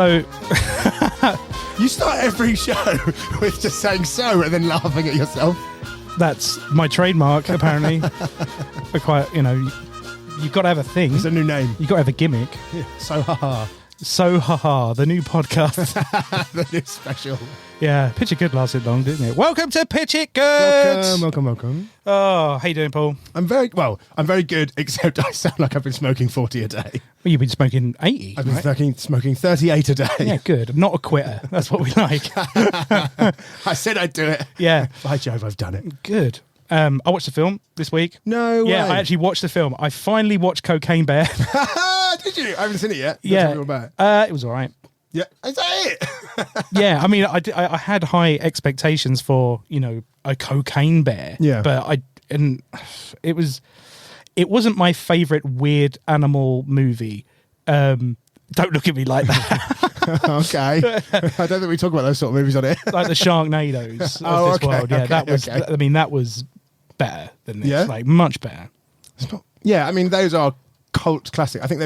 So You start every show with just saying so and then laughing at yourself. that's my trademark, apparently. I quite, you've got to have a thing. It's a new name. You've got to have a gimmick. Yeah. So haha. So haha, the new podcast. The new special. Yeah, Pitch It Good lasted long, didn't it? Welcome to Pitch It Good. Welcome. Oh, how you doing, Paul? I'm very good, except I sound like I've been smoking 40 a day. Well, you've been smoking 80. I've been right? smoking 38 a day. Yeah, good. Not a quitter. That's what we like. I said I'd do it. Yeah. By Jove, I've done it. Good. I watched the film this week. No way. Yeah, I actually watched the film. I finally watched Cocaine Bear. Did you? I haven't seen it yet. Yeah. Tell me all about it. It was all right. Yeah. Is that it? Yeah, I mean, I had high expectations for, a cocaine bear. Yeah. But it wasn't my favorite weird animal movie. Don't look at me like that. Okay. I don't think we talk about those sort of movies on it. Like the Sharknadoes of this world. Yeah, that was. Okay. I mean, that was better than this. Yeah? Like much better. Yeah, I mean, those are cult classic. I think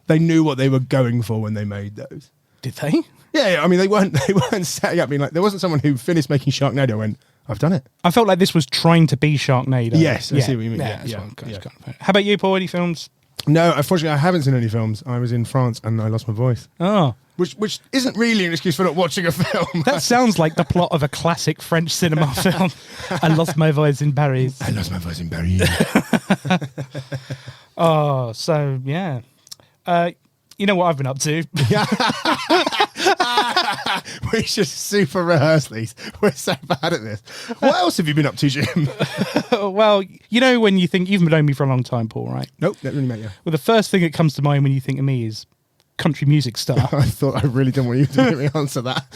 they knew what they were going for when they made those. Did they? Yeah, I mean, they weren't setting up being like, there wasn't someone who finished making Sharknado and went, I've done it. I felt like this was trying to be Sharknado. Yes, I see what you mean. Yeah. How about you, Paul? Any films? No, unfortunately, I haven't seen any films. I was in France and I lost my voice. Oh. Which isn't really an excuse for not watching a film. That sounds like the plot of a classic French cinema film. I lost my voice in Paris. I lost my voice in Paris. Oh, so, yeah. You know what I've been up to? We should super rehearse these. We're so bad at this. What else have you been up to, Jim? Well, when you think, you've known me for a long time, Paul, right? Nope, that really meant you. Well, the first thing that comes to mind when you think of me is country music star. I thought I really didn't want you to let me answer that.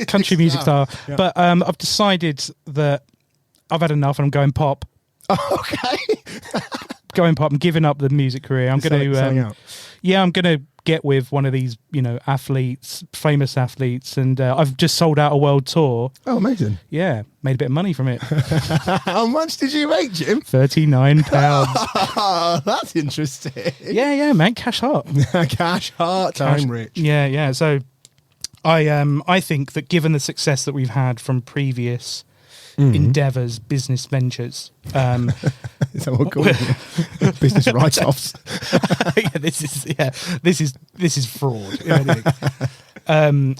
country music star. Yeah. But I've decided that I've had enough and I'm going pop. Okay. Going pop. I'm giving up the music career. I'm going to. Yeah, I'm going to get with one of these, athletes, famous athletes, and I've just sold out a world tour. Oh, amazing! Yeah, made a bit of money from it. How much did you make, Jim? £39. Oh, that's interesting. Yeah, man, cash hot. Cash hot. I'm rich. Yeah. So, I think that given the success that we've had from previous endeavors, business ventures. Is that what we're calling it? Business write-offs. This is fraud. I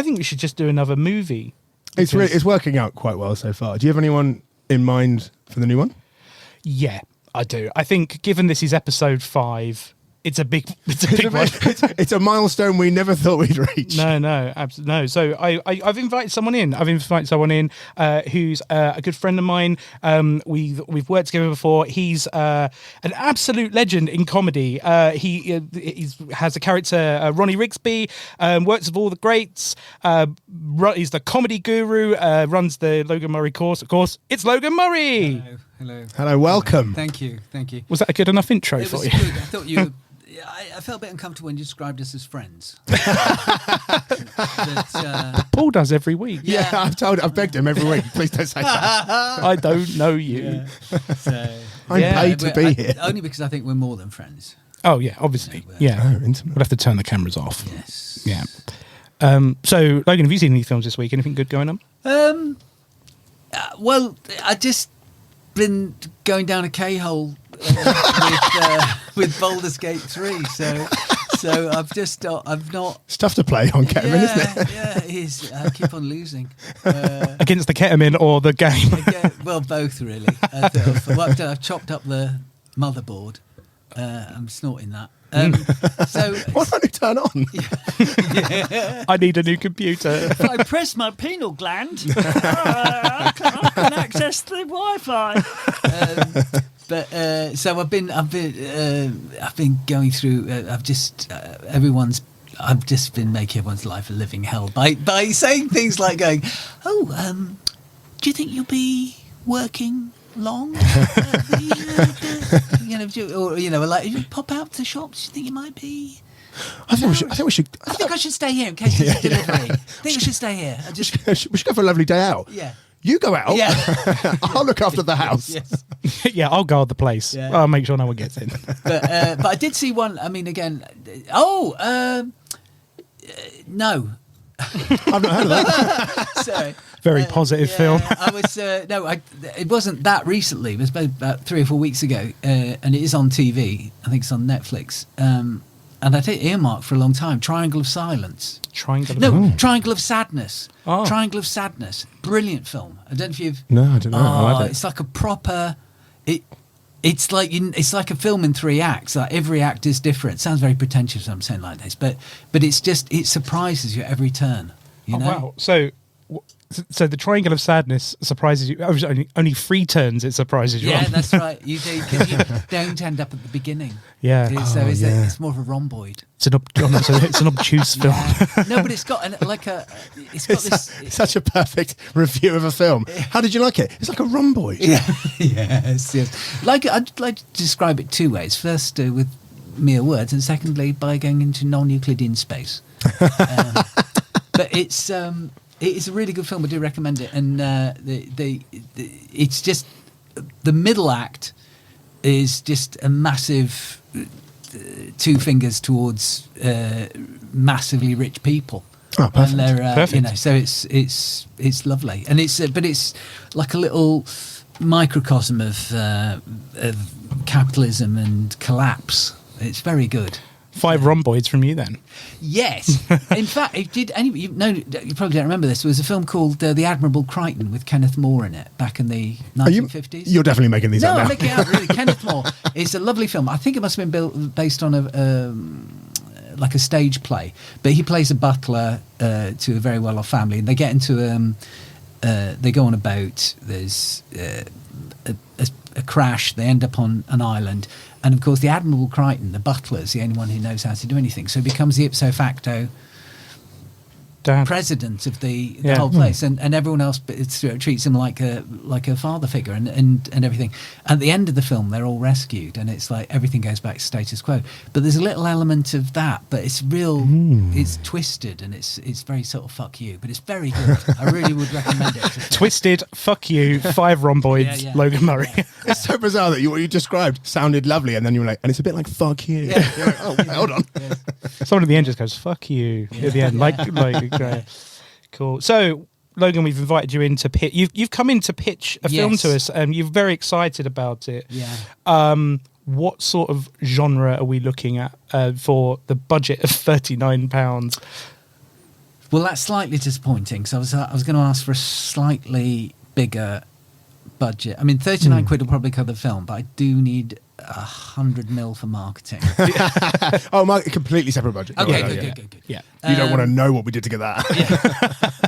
think we should just do another movie. It's working out quite well so far. Do you have anyone in mind for the new one? Yeah, I do. I think given this is episode 5, it's a big one. It's a milestone we never thought we'd reach. No, absolutely no. So I've invited someone in. Who's a good friend of mine. We've worked together before. He's an absolute legend in comedy. He has a character, Ronnie Rigsby. Works with all the greats. He's the comedy guru. Runs the Logan Murray course. Of course, it's Logan Murray. Hello. Welcome. Thank you. Was that a good enough intro It for was you? good. I thought you. I felt a bit uncomfortable when you described us as friends. Paul does every week. Yeah, I've begged him every week. Please don't say that. I don't know you. Yeah. So, I'm paid to be here. Only because I think we're more than friends. Oh yeah, obviously. Yeah. Intimate. We'll have to turn the cameras off. Yes. Yeah. So Logan, have you seen any films this week? Anything good going on? Well, I just been going down a K-hole with Baldur's Gate 3, so I've not. It's tough to play on ketamine, isn't it? Yeah, it is. I keep on losing. Against the ketamine or the game? Well, both really. I've chopped up the motherboard. I'm snorting that. So why don't you turn on? Yeah. I need a new computer. If I press my pineal gland, I can access the Wi-Fi. So I've been going through. I've just been making everyone's life a living hell by saying things like going, do you think you'll be working long? Like you pop out to the shops. Do you think you might be? I think we should. I think I should stay here in case there's a delivery. I think we should stay here. We should go for a lovely day out. Yeah. You go out. Yeah. I'll look after the house. Yes. Yeah, I'll guard the place. Yeah. I'll make sure no one gets in. But I did see one. I mean, again, no. I've not heard of that. Sorry. Very positive film. I was it wasn't that recently. It was about 3 or 4 weeks ago, and it is on TV. I think it's on Netflix. And I think earmarked for a long time. Triangle of Silence. Triangle of Sadness. Oh. Triangle of Sadness. Brilliant film. I don't know if you've. No, I don't know. I like it. It's like a proper. It's like a film in 3 acts. Like every act is different. It sounds very pretentious. I'm saying like this, but it's just it surprises you at every turn. You know? Wow. So the Triangle of Sadness surprises you. Only 3 turns it surprises you. Yeah, on. that's right. You do, 'cause you don't end up at the beginning. Yeah. It's more of a rhomboid. It's an obtuse film. Yeah. No, but it's got it's got this. It's such a perfect review of a film. How did you like it? It's like a rhomboid. Yeah. Yes. I'd like to describe it 2 ways. First, with mere words, and secondly, by going into non-Euclidean space. But it's a really good film. I do recommend it. And it's just the middle act is just a massive 2 fingers towards massively rich people. Oh, perfect. And they're, Perfect. so it's lovely, and but it's like a little microcosm of capitalism and collapse. It's very good. 5 rhomboids from you then. Yes, in fact, it did. You probably don't remember this. There was a film called The Admirable Crichton with Kenneth More in it back in the 1950s. You're definitely making these No, up now. I'm making it out, really. Kenneth More. It's a lovely film. I think it must have been based on like a stage play. But he plays a butler to a very well-off family, and they get into they go on a boat. There's a crash. They end up on an island, and of course, the Admirable Crichton, the butler, is the only one who knows how to do anything. So he becomes the ipso facto president of the whole place, and everyone else treats him like a father figure and everything. At the end of the film, they're all rescued, and it's like everything goes back to status quo. But there's a little element of that, but it's real. It's twisted, and it's very sort of fuck you, but it's very good. I really would recommend it. Twisted, fuck you, 5 rhomboids, Yeah. Logan Murray. It's so bizarre that what you described sounded lovely, and then you were like, and it's a bit like fuck you. Yeah. You're like, oh, hold on. Someone at the end just goes, fuck you, at the end. Cool. So, Logan, we've invited you in to pitch. You've come in to pitch a film to us, and you're very excited about it. Yeah. What sort of genre are we looking at for the budget of £39? Well, that's slightly disappointing. So I was going to ask for a slightly bigger budget. I mean, 39 quid will probably cover the film, but I do need 100 mil for marketing. Oh, my completely separate budget. Okay, Oh, good. Yeah. You don't want to know what we did to get that.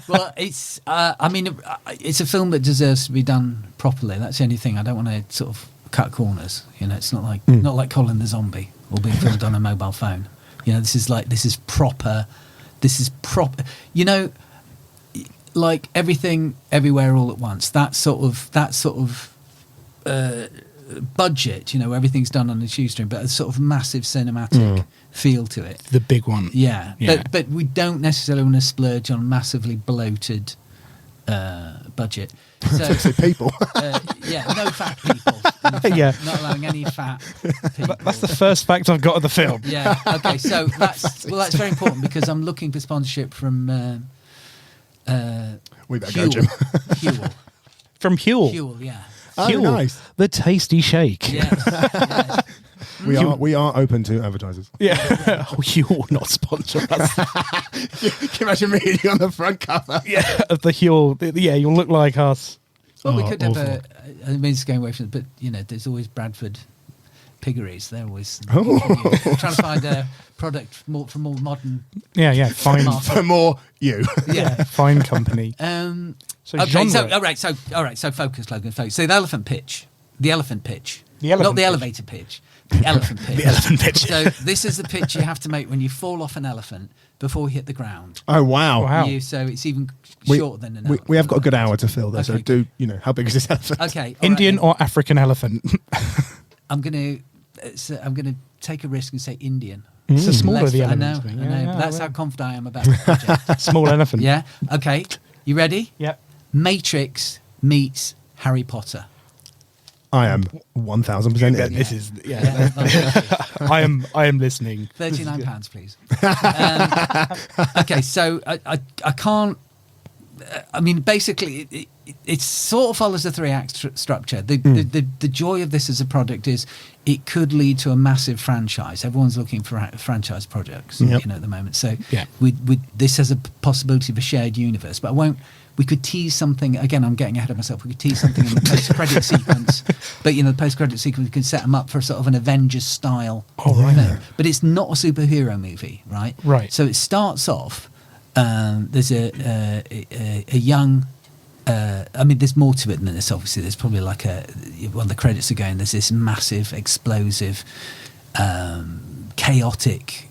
Well, it's. I mean, it's a film that deserves to be done properly. That's the only thing. I don't want to sort of cut corners. You know, it's not like Colin the Zombie or being filmed on a mobile phone. You know, this is proper. You know, like Everything, Everywhere, All at Once. That sort of budget. You know, everything's done on a shoestring, but a sort of massive cinematic feel to it. The big one. Yeah. But we don't necessarily want to splurge on massively bloated budget. So People. no fat people. Yeah. Not allowing any fat people. That's the first fact I've got of the film. Yeah. Okay. So that's very important because I'm looking for sponsorship from We better go, Jim. Huel. From Huel. Huel. Yeah. Oh, Huel, nice. the tasty shake. Yeah. We are open to advertisers. Yeah. Oh, Huel will not sponsor us. Can you imagine me and you on the front cover? Yeah, of the Huel. Yeah, you'll look like us. Well, we Oh, could have awful. I mean, it's going away from it, but you know, there's always Bradford piggeries. They're always Oh. trying to find a product from more modern. Yeah. Fine. For more you. Yeah. Fine company. So Okay, genre. all right, so focus, Logan, focus. So the elephant pitch. The elephant Not the pitch. elevator pitch. The elephant pitch. The elephant pitch. So this is the pitch you have to make when you fall off an elephant before you hit the ground. Oh, wow. Wow. So it's even We- shorter than an elephant. We have got a good hour to fill there, so Okay. how big is this elephant? Okay. all Indian right, then. or African elephant? I'm gonna take a risk and say Indian. It's a smaller the I elephant. know. That's how confident I am about the project. Small elephant. Yeah. Okay. You ready? Yep. Matrix meets Harry Potter. I am 1,000% in. This is Yeah. I am listening. £39, please. Okay, so I can't. I mean, basically, it sort of follows the 3-act structure. The joy of this as a product is it could lead to a massive franchise. Everyone's looking for franchise projects, at the moment. So this has a possibility of a shared universe. But we could tease something. Again, I'm getting ahead of myself. We could tease something in the post-credit sequence. But the post-credit sequence, we can set them up for sort of an Avengers style. Thing. But it's not a superhero movie, right? Right. So it starts off. There's a young. There's more to it than this. Obviously, there's probably when the credits are going, there's this massive, explosive, chaotic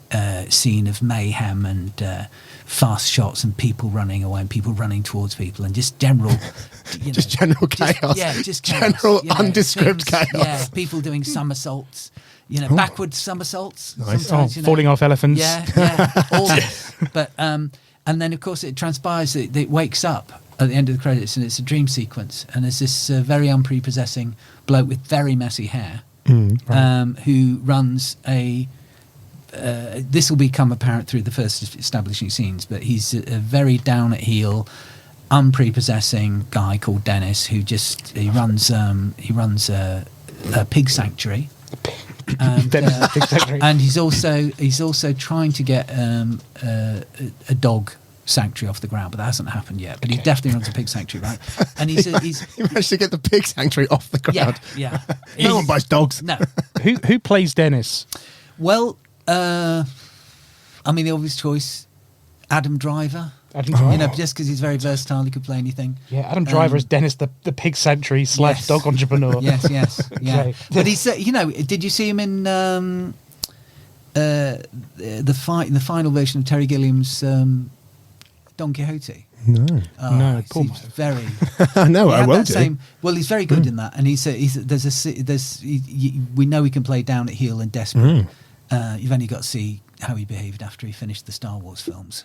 scene of mayhem and fast shots and people running away and people running towards people and just general, general chaos. Just general chaos, undescribed chaos. Yeah, people doing somersaults. Backward somersaults. Nice. Sometimes, Falling off elephants. Yeah, all this. But and then of course it transpires that it wakes up at the end of the credits and it's a dream sequence and there's this very unprepossessing bloke with very messy hair who runs a. This will become apparent through the first establishing scenes, but he's a very down at heel, unprepossessing guy called Dennis who runs a pig sanctuary. And he's also trying to get a dog sanctuary off the ground, but that hasn't happened yet. But he definitely runs a pig sanctuary, right? And he managed to get the pig sanctuary off the ground. Yeah. No one buys dogs. No. Who plays Dennis? Well, the obvious choice, Adam Driver. Just because he's very versatile, he could play anything. Yeah, Adam Driver is Dennis, the pig sanctuary / dog entrepreneur. Yes, yeah. Okay. But he's, did you see him in the final version of Terry Gilliam's Don Quixote? No. No, he's very. No, I will do. Well, he's very good in that, and we know he can play down at heel and desperate. You've only got to see how he behaved after he finished the Star Wars films.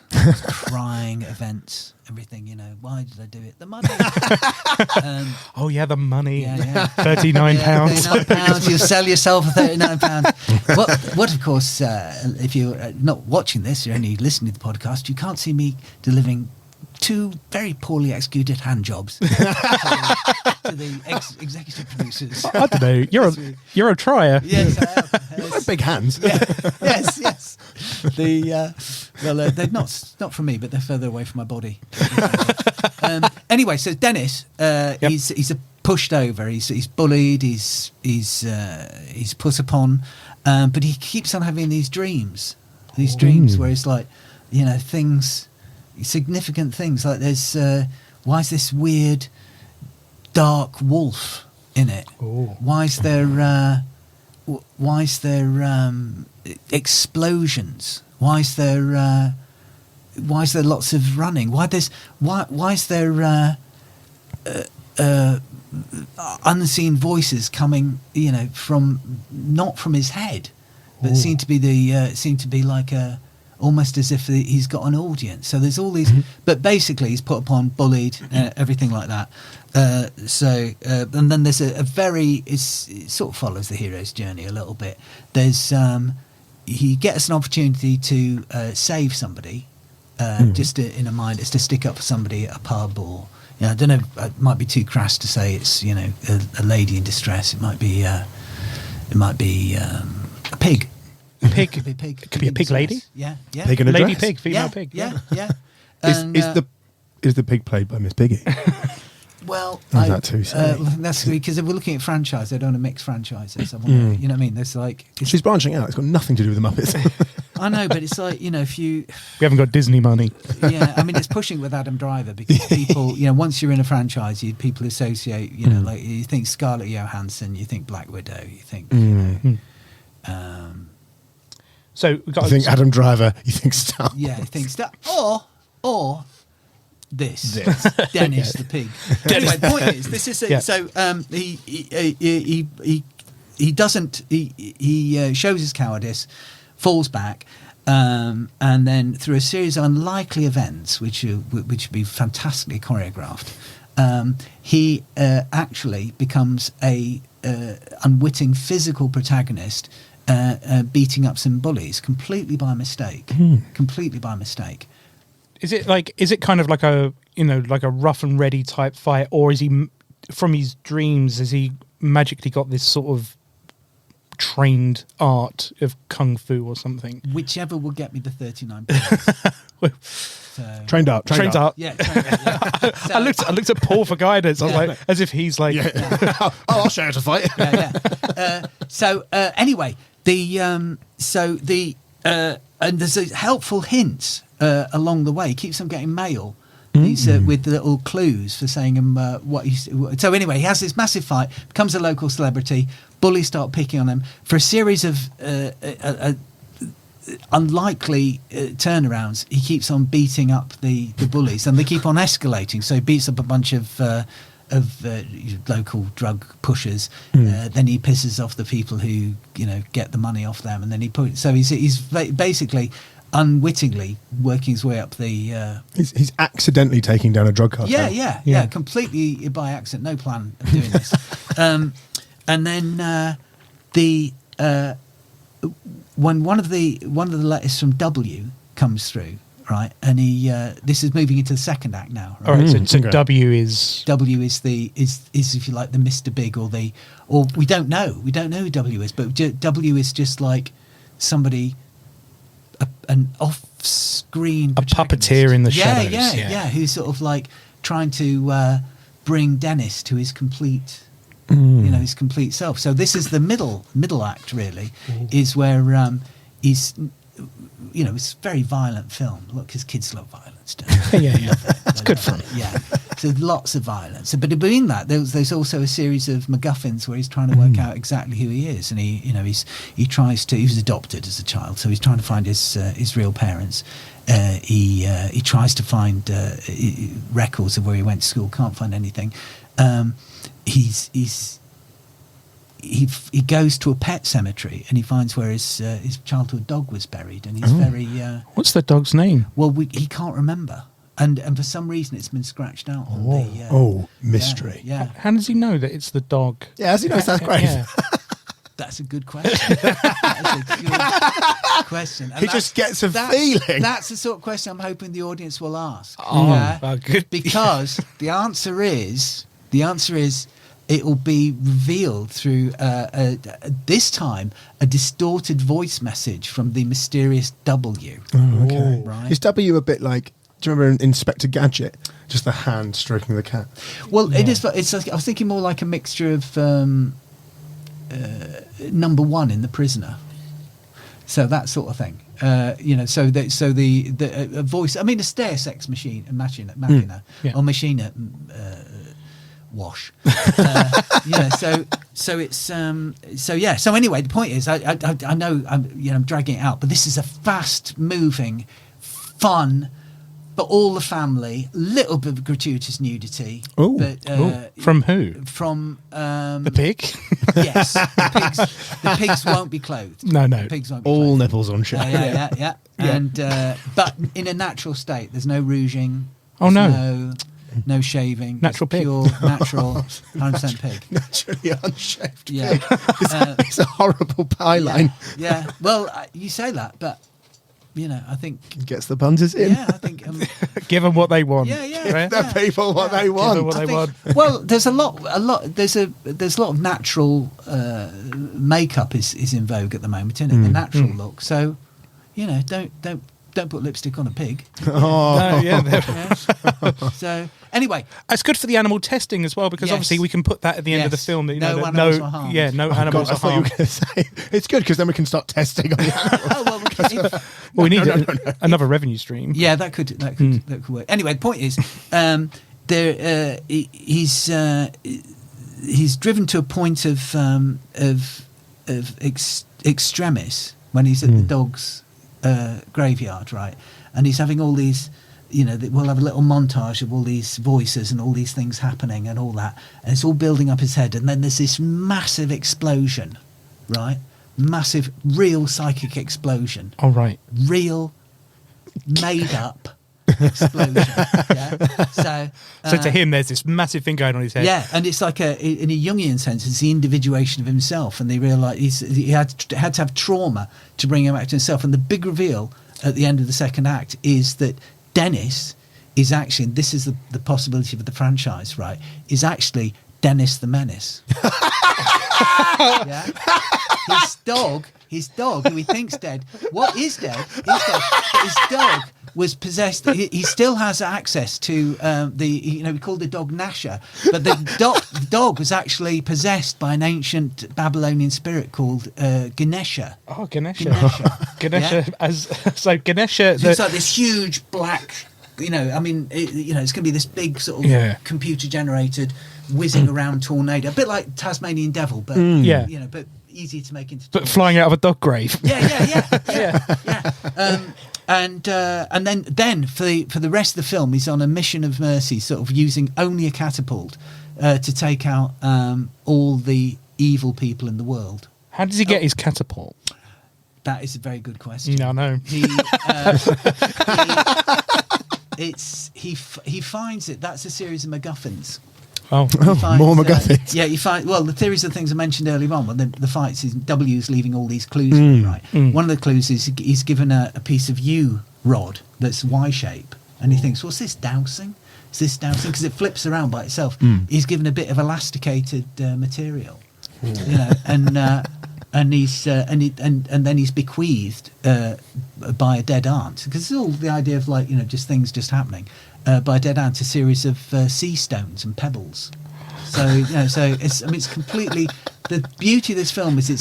Crying, events, everything, Why did I do it? The money. The money. Yeah. £39. £39. You sell yourself for £39. What of course, if you're not watching this, you're only listening to the podcast, you can't see me delivering 2 very poorly executed hand jobs to the executive producers. I don't know. You're a trier. Yes, I am. You've got big hands. Yeah. Yes. They're not from me, but they're further away from my body. Anyway, so Dennis, he's pushed over. He's bullied. He's put upon, but he keeps on having these dreams. These dreams where it's like, things. Significant things like there's why is this weird dark wolf in it? Why is there explosions? Why is there lots of running? Why is there unseen voices coming not from his head but seem to be like a almost as if he's got an audience. So there's all these, but basically he's put upon, bullied, everything like that. And then there's it sort of follows the hero's journey a little bit. There's he gets an opportunity to save somebody, just in a mind. It's to stick up for somebody at a pub, or I don't know. It might be too crass to say it's a lady in distress. It might be a pig. Pig. Could be a pig. Could be a pig lady. Yeah. Pig in a Lady dress. pig, female pig. Yeah. Is the pig played by Miss Piggy? Well, Is that too silly? that's because if we're looking at franchise, they don't want to mix franchises. You know what I mean? There's She's branching out. It's got nothing to do with the Muppets. I know, but it's like if you. We haven't got Disney money. Yeah, I mean it's pushing with Adam Driver because people, once you're in a franchise, people associate. Like you think Scarlett Johansson, you think Black Widow, you think. So we've got You think Adam Driver, you think Star Yeah, Wars. I think that, or this. Dennis the pig. Anyway, the point is, this is so. He doesn't. He shows his cowardice, falls back, and then through a series of unlikely events, which would be fantastically choreographed, he actually becomes a unwitting physical protagonist beating up some bullies completely by mistake. Completely by mistake. Is it kind of like a rough and ready type fight, or is he from his dreams? Has he magically got this sort of trained art of kung fu or something? Whichever will get me the 39 points. Trained art. Yeah, trained art, yeah. So, I looked at Paul for guidance. I was like, as if he's like, I'll show you how to fight. Anyway, and there's a helpful hints along the way. He keeps on getting mail. With the little clues for saying him what he's. So anyway, he has this massive fight, becomes a local celebrity. Bullies start picking on him for a series of unlikely turnarounds. He keeps on beating up the bullies, and they keep on escalating. So he beats up a bunch of local drug pushers. Then he pisses off the people who get the money off them, and then he's basically unwittingly working his way up the. He's accidentally taking down a drug cartel. Yeah, completely by accident, no plan of doing this. And then when one of the letters from W comes through, right, and he this is moving into the second act now. Right? all right, so Okay. W is if you like the Mr. Big or we don't know who W is, but W is just like somebody. An off-screen puppeteer in the shadows. Yeah, who's sort of like trying to bring Dennis to his complete, his complete self. So this is the middle act, really, is where he's, it's a very violent film. Look, because kids love violence, don't they? yeah, it's good fun. Yeah, so lots of violence. But between that, there's also a series of MacGuffins where he's trying to work out exactly who he is, and he was adopted as a child, so he's trying to find his real parents. He tries to find records of where he went to school, can't find anything. He goes to a pet cemetery and he finds where his childhood dog was buried, and he's very What's the dog's name? well. He can't remember, and for some reason it's been scratched out. On Mystery. Yeah, How does he know that it's the dog? Yeah, as he knows, that's great. Yeah. that's a good question. That's a good question. And He just gets a feeling. That's the sort of question I'm hoping the audience will ask. Good. Because the answer is it will be revealed through this time a distorted voice message from the mysterious W. Oh, okay. Right. Is W a bit like? Do you remember Inspector Gadget? Just the hand stroking the cat. Well, it is. It's. I was thinking more like a mixture of number one in The Prisoner. So that sort of thing. So the voice. I mean, a Deus Ex Machina, or Machina. Wash. So anyway, the point is, I know I'm dragging it out, but this is a fast moving, fun, but all the family, little bit of gratuitous nudity. Ooh. But From who? From The pig? yes, the pigs won't be clothed. No. The pigs won't be All clothed. nipples on show. Yeah. And but in a natural state. There's no rouging. Oh, there's no. No shaving. Natural It's pig. Pure, natural, 100% pig. Naturally unshaved. Yeah. It's a horrible pie line. Yeah. Well, you say that, but, I think... Gets the punters in. Yeah, I think... Give them what they want. Yeah. Right? The people what they Give them want. what I they want. think, well, there's a lot. There's a lot of natural makeup is in vogue at the moment, isn't it? The natural look. So, don't put lipstick on a pig. No, yeah, Yeah. So anyway, it's good for the animal testing as well, because Yes. obviously we can put that at the end of the Yes. film. That, No that animals were harmed. Yeah, no Oh, animals God, I are thought you were harmed. going to say it's good because then we can start testing on the animals. oh well, Well, we need another revenue stream. yeah, that could work. Anyway, the point is, he's driven to a point of extremis when he's at the dog's graveyard, right? And he's having all these, we'll have a little montage of all these voices and all these things happening and all that, and it's all building up his head, and then there's this massive explosion, right? Massive, real psychic explosion. All right. Real, made up, explosion. Yeah. So to him, there's this massive thing going on his head. Yeah, and it's like in a Jungian sense, it's the individuation of himself, and they realise he had to have trauma to bring him back to himself. And the big reveal at the end of the second act is that Dennis is actually, and this is the possibility of the franchise, right? Is actually Dennis the Menace. Yeah, his dog, who he thinks dead. What is dead? He's dead. But his dog was possessed. He still has access to we call the dog Nasha, but the dog was actually possessed by an ancient Babylonian spirit called Ganesha. Oh, Ganesha. Ganesha. Yeah. Ganesha. It's like this huge black. It's going to be this big sort of computer generated whizzing around tornado, a bit like Tasmanian Devil, but but easy to make into. But flying out of a dog grave. Yeah. And then for the rest of the film, he's on a mission of mercy, sort of using only a catapult to take out all the evil people in the world. How does he get his catapult? That is a very good question. No, no. He finds it. That's a series of MacGuffins. Oh, more MacGuffins. You find. Well, the theories of things I mentioned earlier on. Well, the fights is W's leaving all these clues. Right. One of the clues is he's given a piece of U rod that's Y shape, and he thinks, "What's this dowsing? Is this dowsing?" Because it flips around by itself. He's given a bit of elasticated material, and he's and then he's bequeathed by a dead aunt, because it's all the idea of just things just happening, by a dead aunt, a series of sea stones and pebbles. So it's completely, the beauty of this film is it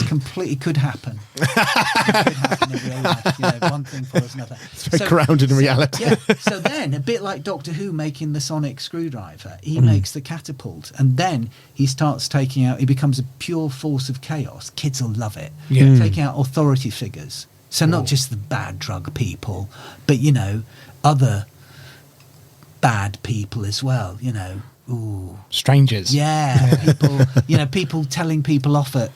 could happen. It could happen in real life. One thing follows another. It's very grounded in reality. Yeah. So then, a bit like Doctor Who making the sonic screwdriver, he makes the catapult, and then he starts taking out. He becomes a pure force of chaos. Kids will love it. Yeah. Taking out authority figures. So not just the bad drug people, but other bad people as well. Ooh. Strangers. Yeah, people telling people off at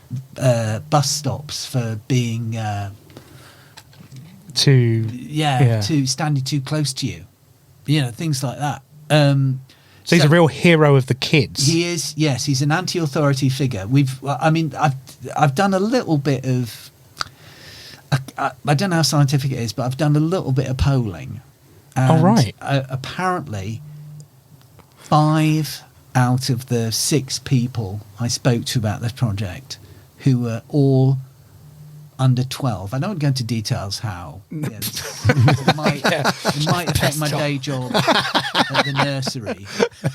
bus stops for being too standing too close to you. Things like that. So he's a real hero of the kids. He is. Yes, he's an anti-authority figure. I've done a little bit of. I don't know how scientific it is, but I've done a little bit of polling. And, right. Apparently, 5 out of the 6 people I spoke to about this project, who were all under 12. I don't go into details how. It might affect my day job at the nursery.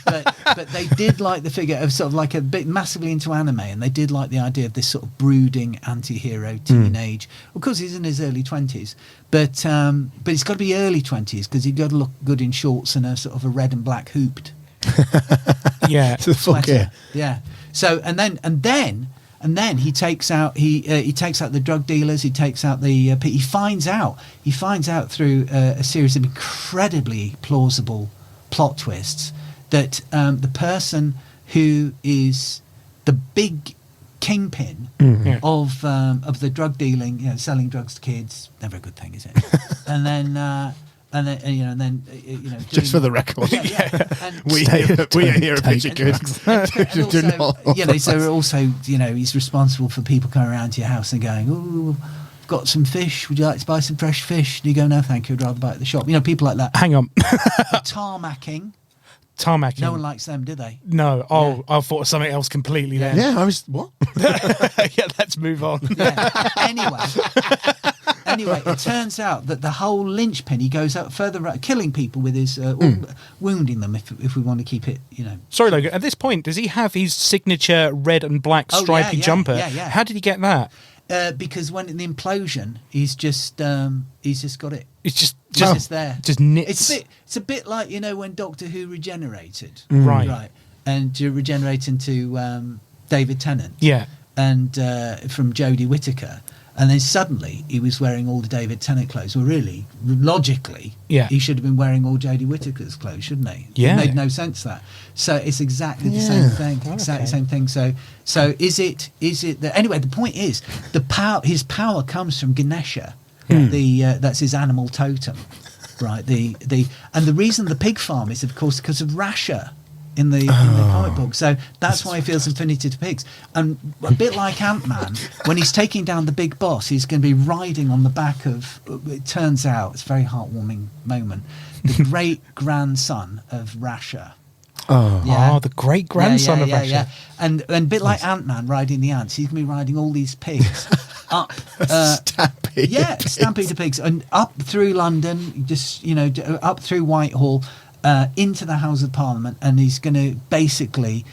But they did like the figure of sort of like a bit massively into anime, and they did like the idea of this sort of brooding anti-hero teenage. Of course, he's in his early 20s, but it's got to be early 20s, because he's got to look good in shorts and a sort of a red and black hooped. Sweater. Yeah. So and then he takes out the drug dealers. He takes out the. He finds out through a series of incredibly plausible plot twists that the person who is the big kingpin of the drug dealing, selling drugs to kids, never a good thing, is it? and then just for the record, And we are here at Picture Good. So also, he's responsible for people coming around to your house and going, "Oh, got some fish. Would you like to buy some fresh fish?" And you go, "No, thank you. I'd rather buy it at the shop." People like that. Hang on. Tarmacking. Tarmacking. No one likes them, do they? No. Oh, I thought of something else completely then. Yeah, I was what? Let's move on. Yeah. Anyway, it turns out that the whole linchpin, he goes out further, killing people with his, wounding them, if we want to keep it, Sorry, Logan. At this point, does he have his signature red and black stripy jumper? Yeah. How did he get that? Because when in the implosion, he's just got it. It's just there. Just knits. It's a bit like when Doctor Who regenerated, right, and you regenerate into David Tennant, and from Jodie Whittaker. And then suddenly he was wearing all the David Tennant clothes. Well, really, logically, he should have been wearing all Jodie Whittaker's clothes, shouldn't he? Yeah. It made no sense, that. So it's exactly the same thing. Exactly the same thing. So is it that, anyway, the point is, his power comes from Ganesha. That's his animal totem. right? And the reason the pig farm is, of course, because of Rasher in the comic book. So that's why he feels affinity to pigs. And a bit like Ant-Man, when he's taking down the big boss, he's going to be riding on the back of, it turns out, it's a very heartwarming moment, the great-grandson of Rasher. Oh, the great-grandson of Rasher. Yeah. And a bit like Ant-Man riding the ants, he's going to be riding all these pigs up. Stampede. Yeah, stampede of pigs. And up through London, just, up through Whitehall, into the House of Parliament, and he's going to basically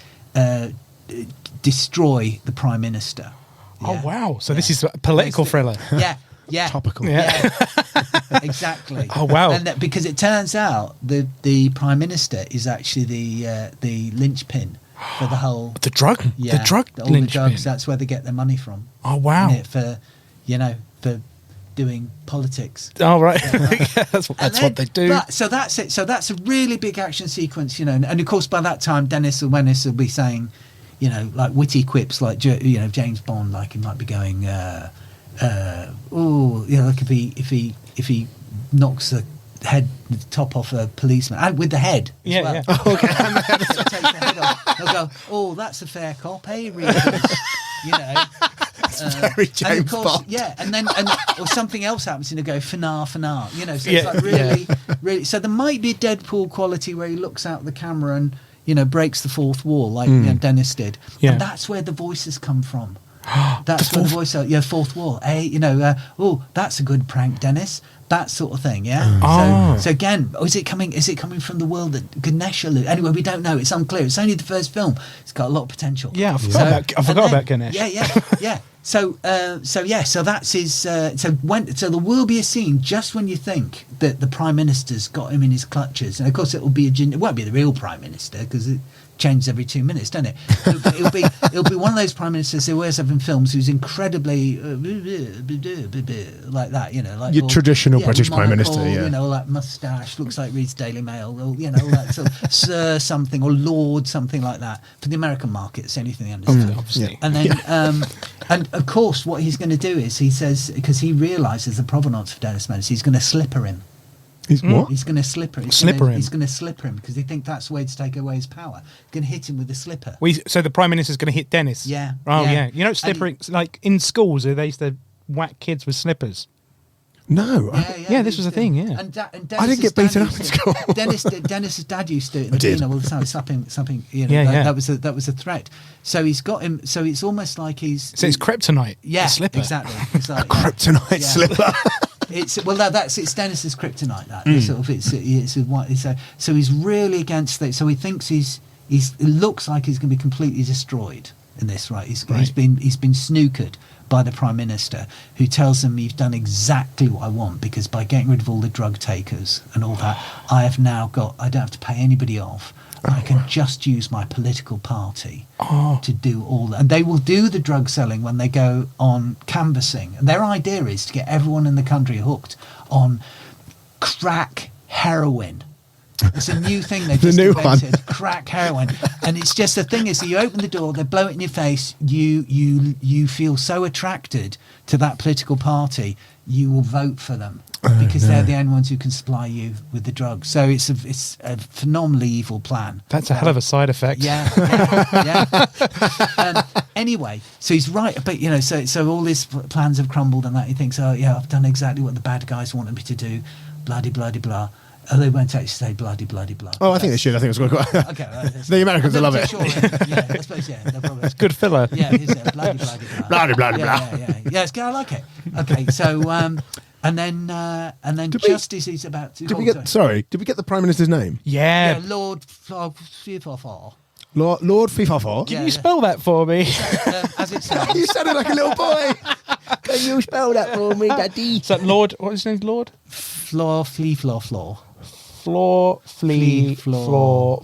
destroy the Prime Minister. Oh, wow. So this is a political thriller. Yeah. Topical. Yeah. Exactly. Oh, wow. And because it turns out the Prime Minister is actually the linchpin for the whole... The drug all the linchpin. drugs, that's where they get their money from. Oh, wow. For doing politics. Oh, right. That's what they do. So that's it. So that's a really big action sequence, and of course by that time Dennis will be saying, like witty quips like James Bond, like he might be going, like if he knocks the top off a policeman and with the head as well. Oh, okay. So takes the head off. They'll go, oh, that's a fair cop, hey, Reeves. Very James and of course, Bond. yeah, or something else happens, and they go fanar. So it's like really. So there might be a Deadpool quality where he looks out the camera and breaks the fourth wall like Dennis did. Yeah. And that's where the voices come from. That's where the voice, fourth wall. Oh, that's a good prank, Dennis. That sort of thing, yeah. So again, is it coming from the world that Ganesh alludes? Anyway, we don't know. It's unclear. It's only the first film. It's got a lot of potential. Yeah, I forgot about Ganesh. Yeah. So that's his. So there will be a scene just when you think that the Prime Minister's got him in his clutches, and of course it won't be the real Prime Minister because it changes every 2 minutes, doesn't it? It'll be one of those prime ministers who always have in films who's incredibly like that, like your traditional British prime monocle, minister, like moustache, looks like reads Daily Mail, or like sort of Sir something or Lord something like that. For the American market, it's anything they understand. Obviously. And then, and of course, what he's going to do is he says, because he realises the provenance of Dennis Menace, he's going to slipper him. He's what? He's going to slipper him. He's going to slipper him because they think that's the way to take away his power. Going to hit him with a slipper. So the Prime Minister's going to hit Dennis? Yeah. Oh, yeah. Slippering, like in schools, they used to whack kids with slippers. No. Yeah, this was a thing, yeah. And I didn't get beaten up in school. Dennis's dad used to do it all the time. Something. That was a threat. So he's got him. So it's almost like he's. So it's kryptonite. Yeah, the slipper. exactly. It's like, Kryptonite slipper. It's Dennis's kryptonite. So he's really against it. So he thinks it looks like he's going to be completely destroyed in this. Right? He's been snookered by the Prime Minister, who tells him, you've done exactly what I want, because by getting rid of all the drug takers and all that, I don't have to pay anybody off. I can just use my political party to do all that. And they will do the drug selling when they go on canvassing. And their idea is to get everyone in the country hooked on crack heroin. It's a new thing they've just invented, crack heroin. And it's just, the thing is, you open the door, they blow it in your face, you feel so attracted to that political party, you will vote for them. Because they're the only ones who can supply you with the drugs. So it's a phenomenally evil plan. That's a hell of a side effect. Yeah. Anyway, so he's right, but so all his plans have crumbled, and that he thinks, I've done exactly what the bad guys wanted me to do, bloody bloody blah. Oh, they won't actually say bloody bloody blah. Oh, I think they should. I think it's quite. Okay, the Americans will love it. Sure, yeah, I suppose. Yeah, it's good filler. Yeah, it is bloody bloody blah. Bloody bloody blah. Yeah, it's good. I like it. Okay, so and then just as he's about to. Did we get the Prime Minister's name? Yeah. Lord Fifafa. Lord Fifafa. Can you spell that for me? As it sounds. You sounded like a little boy. Can you spell that for me, Daddy? Is that Lord? What is his name? Lord? Floor. Floor, flea, floor.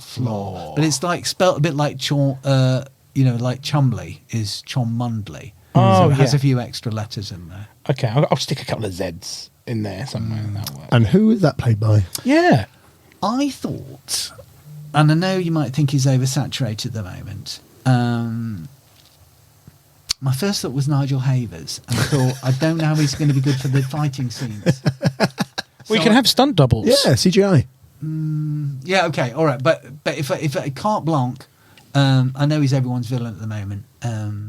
But it's like spelt a bit like like Chumley is Chomundley. Oh, so it has a few extra letters in there. Okay, I'll stick a couple of Z's in there somewhere. And that'll work. And who is that played by? Yeah. I thought, and I know you might think he's oversaturated at the moment. My first thought was Nigel Havers, and I thought, I don't know how he's going to be good for the fighting scenes. We So can have stunt doubles. Yeah, CGI. Yeah, okay, all right. But if carte blanche, I know he's everyone's villain at the moment.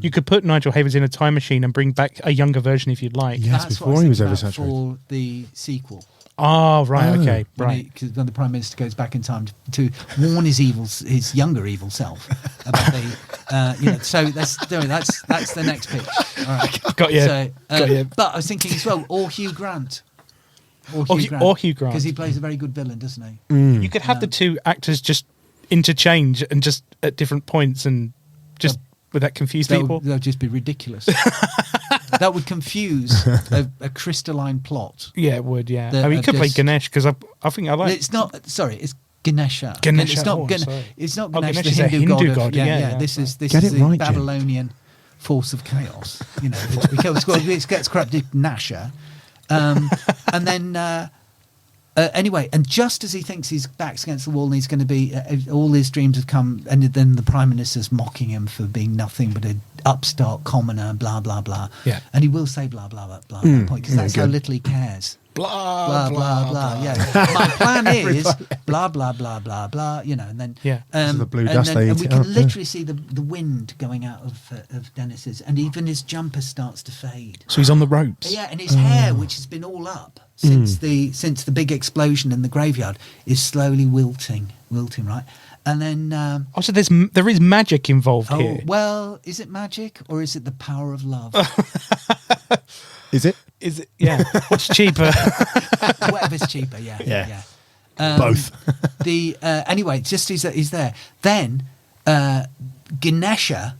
You could put Nigel Havens in a time machine and bring back a younger version if you'd like. Yeah. Yes, that's before what I he was was thinking about oversaturated. for the sequel. Oh, right, okay, right. Because when the Prime Minister goes back in time to warn his younger evil self about the, so that's the next pitch. All right. Got you. So, Got you. But I was thinking as well, or Hugh Grant. Or Hugh Grant. Because he plays a very good villain, doesn't he? You could have the two actors just interchange and just at different points and just would that confuse people? That would just be ridiculous. That would confuse a crystalline plot. Yeah, it would, yeah. The- I mean, you could play just- Ganesh because I think I like... It's not. Sorry, it's Ganesha. Ganesha, It's not. oh, sorry. It's not Oh, Ganesh, Ganesh the is a Hindu, Hindu god. god, yeah, This is Get is it the right, Jim. Babylonian force of chaos. You know, it gets corrupted. Nasha, and then. Anyway, and just as he thinks his back's against the wall and he's going to be, all his dreams have come, and then the Prime Minister's mocking him for being nothing but an upstart commoner, blah, blah, blah. Yeah. And he will say blah, blah, blah, blah, at that point, because that's how good. little he cares. Blah, Blah, blah, blah. Yeah. My plan is blah, blah, blah, blah, blah, you know, and then... Yeah. So the blue and dust they and eat we it can up, yeah. literally see the wind going out of Dennis's, and even his jumper starts to fade. So he's on the ropes. Yeah, and his hair, which has been all up since the big explosion in the graveyard, is slowly wilting, right? And then, Oh, so there is magic involved here. well, is it magic or is it the power of love? Is it? Is it? Yeah. What's cheaper? Whatever's cheaper, yeah. Yeah. Both. Anyway, just he's there. Then Ganesha,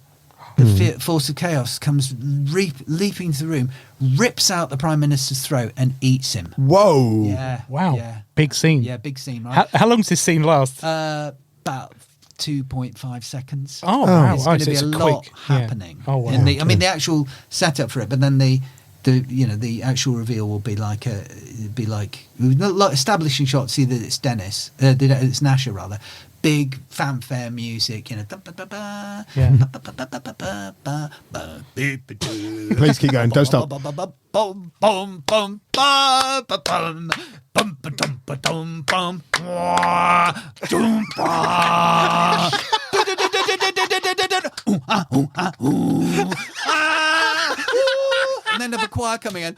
the force of chaos, comes leaping into the room, rips out the Prime Minister's throat and eats him. Whoa. Yeah. Wow. Yeah. Big scene. Yeah, big scene, right? How long does this scene last? About 2.5 seconds. Oh, wow. There's going to so be it's a lot quick. Yeah. happening. Oh, wow. I mean, the actual setup for it, but then the actual reveal will be like establishing shots. See that it's it's Nasha rather. Big fanfare music, Yeah. Please keep going. Don't stop. And then the choir coming in.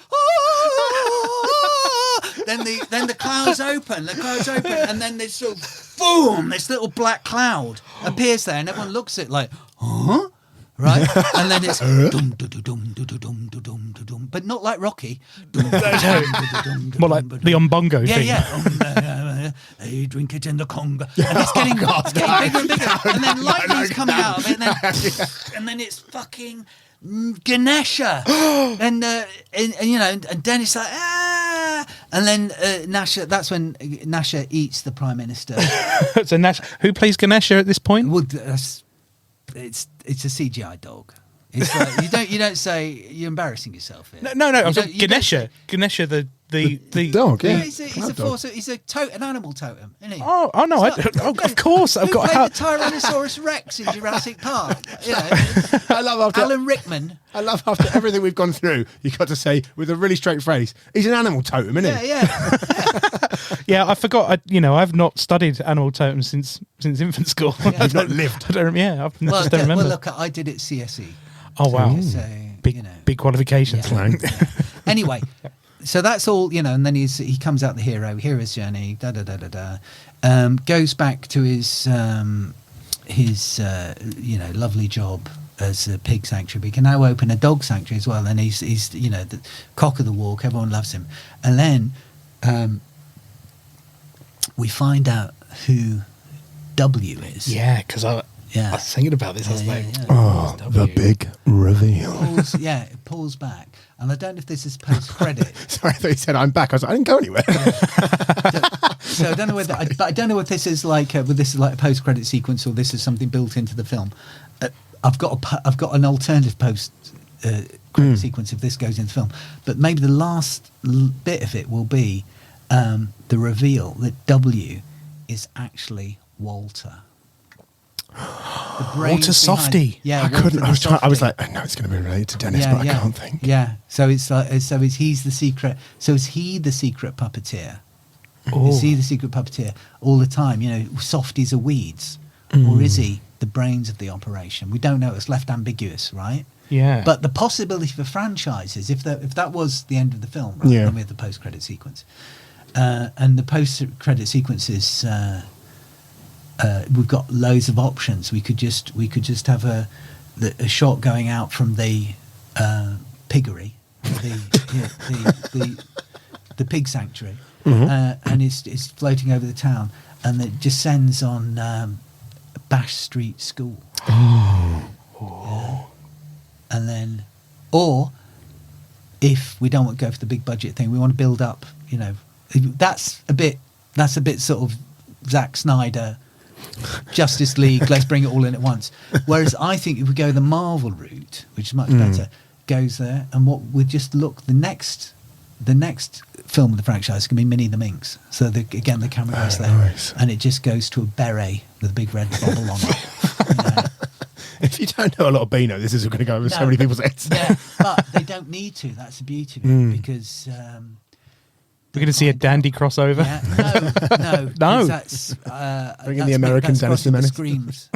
Then the clouds open. And then this sort of boom, this little black cloud appears there, and everyone looks at it like, huh? Right? And then it's dum dum dum dum dum dum dum, but not like Rocky. More like the Umbongo thing. Yeah. They drink it in the Congo. And it's getting bigger and bigger. And then lightning's coming out of it. And then it's fucking Ganesha. and Dennis like, ah. And then Nasha, that's when Nasha eats the Prime Minister. So Nash, who plays Ganesha at this point? Well, it's a CGI dog. It's like, you don't say you're embarrassing yourself here. No. I'm You talking don't- Ganesha. Ganesha, the Dog, yeah. Yeah, he's a force. He's an animal totem, isn't he? Oh no! Of course, I've Who got. played the Tyrannosaurus Rex in Jurassic Park? You know, I love after Alan Rickman. everything we've gone through, you got to say with a really straight face, he's an animal totem, isn't he? Yeah. Yeah, I forgot. I've not studied animal totems since infant school. You've not lived. I don't. Yeah, I Well, just don't remember. well, look, I did it CSE. Oh wow! So Big qualifications. Yeah. Anyway, so that's all, and then he comes out the hero's journey, goes back to his lovely job as a pig sanctuary. He can now open a dog sanctuary as well, and he's the cock of the walk. Everyone loves him. And then we find out who W is. Yeah, because I Yeah. was thinking about this. I was like, Oh, the big reveal. It pulls back. And I don't know if this is post-credit. Sorry, I thought you said I'm back. I was like, I didn't go anywhere. So I don't know whether, but I don't know if this is like a post-credit sequence or this is something built into the film. I've got an alternative post-credit sequence if this goes into the film. But maybe the last bit of it will be the reveal that W is actually Walter. The brains Walter behind- Softy. Yeah, I couldn't. I was trying. I was Softy. like, I know it's going to be related to Dennis, but I can't think. Yeah. So it's like, he's the secret. So is he the secret puppeteer Is he the secret puppeteer all the time? You know, softies are weeds, or is he the brains of the operation? We don't know. It's left ambiguous, right? Yeah. But the possibility for franchises, if that was the end of the film, right? Yeah. Then we have the post-credit sequence, and the post-credit sequences. We've got loads of options. We could just have a shot going out from the piggery, the pig sanctuary, and it's floating over the town, and it descends on Bash Street School. Yeah. And then, or if we don't want to go for the big budget thing, we want to build up. You know, that's a bit sort of Zack Snyder. Justice League, let's bring it all in at once. Whereas I think if we go the Marvel route, which is much better, goes there, and what would just look the next film of the franchise can be Minnie the Minx. So the camera goes there, nice. and it just goes to a beret with a big red bubble on it. You know? If you don't know a lot of Beano, this is going to go over so many people's heads. Yeah, but they don't need to. That's the beauty of it, because. We're going to see a dandy crossover. Yeah, no. No. That's, Bringing the American Dennis the Menace. Screams,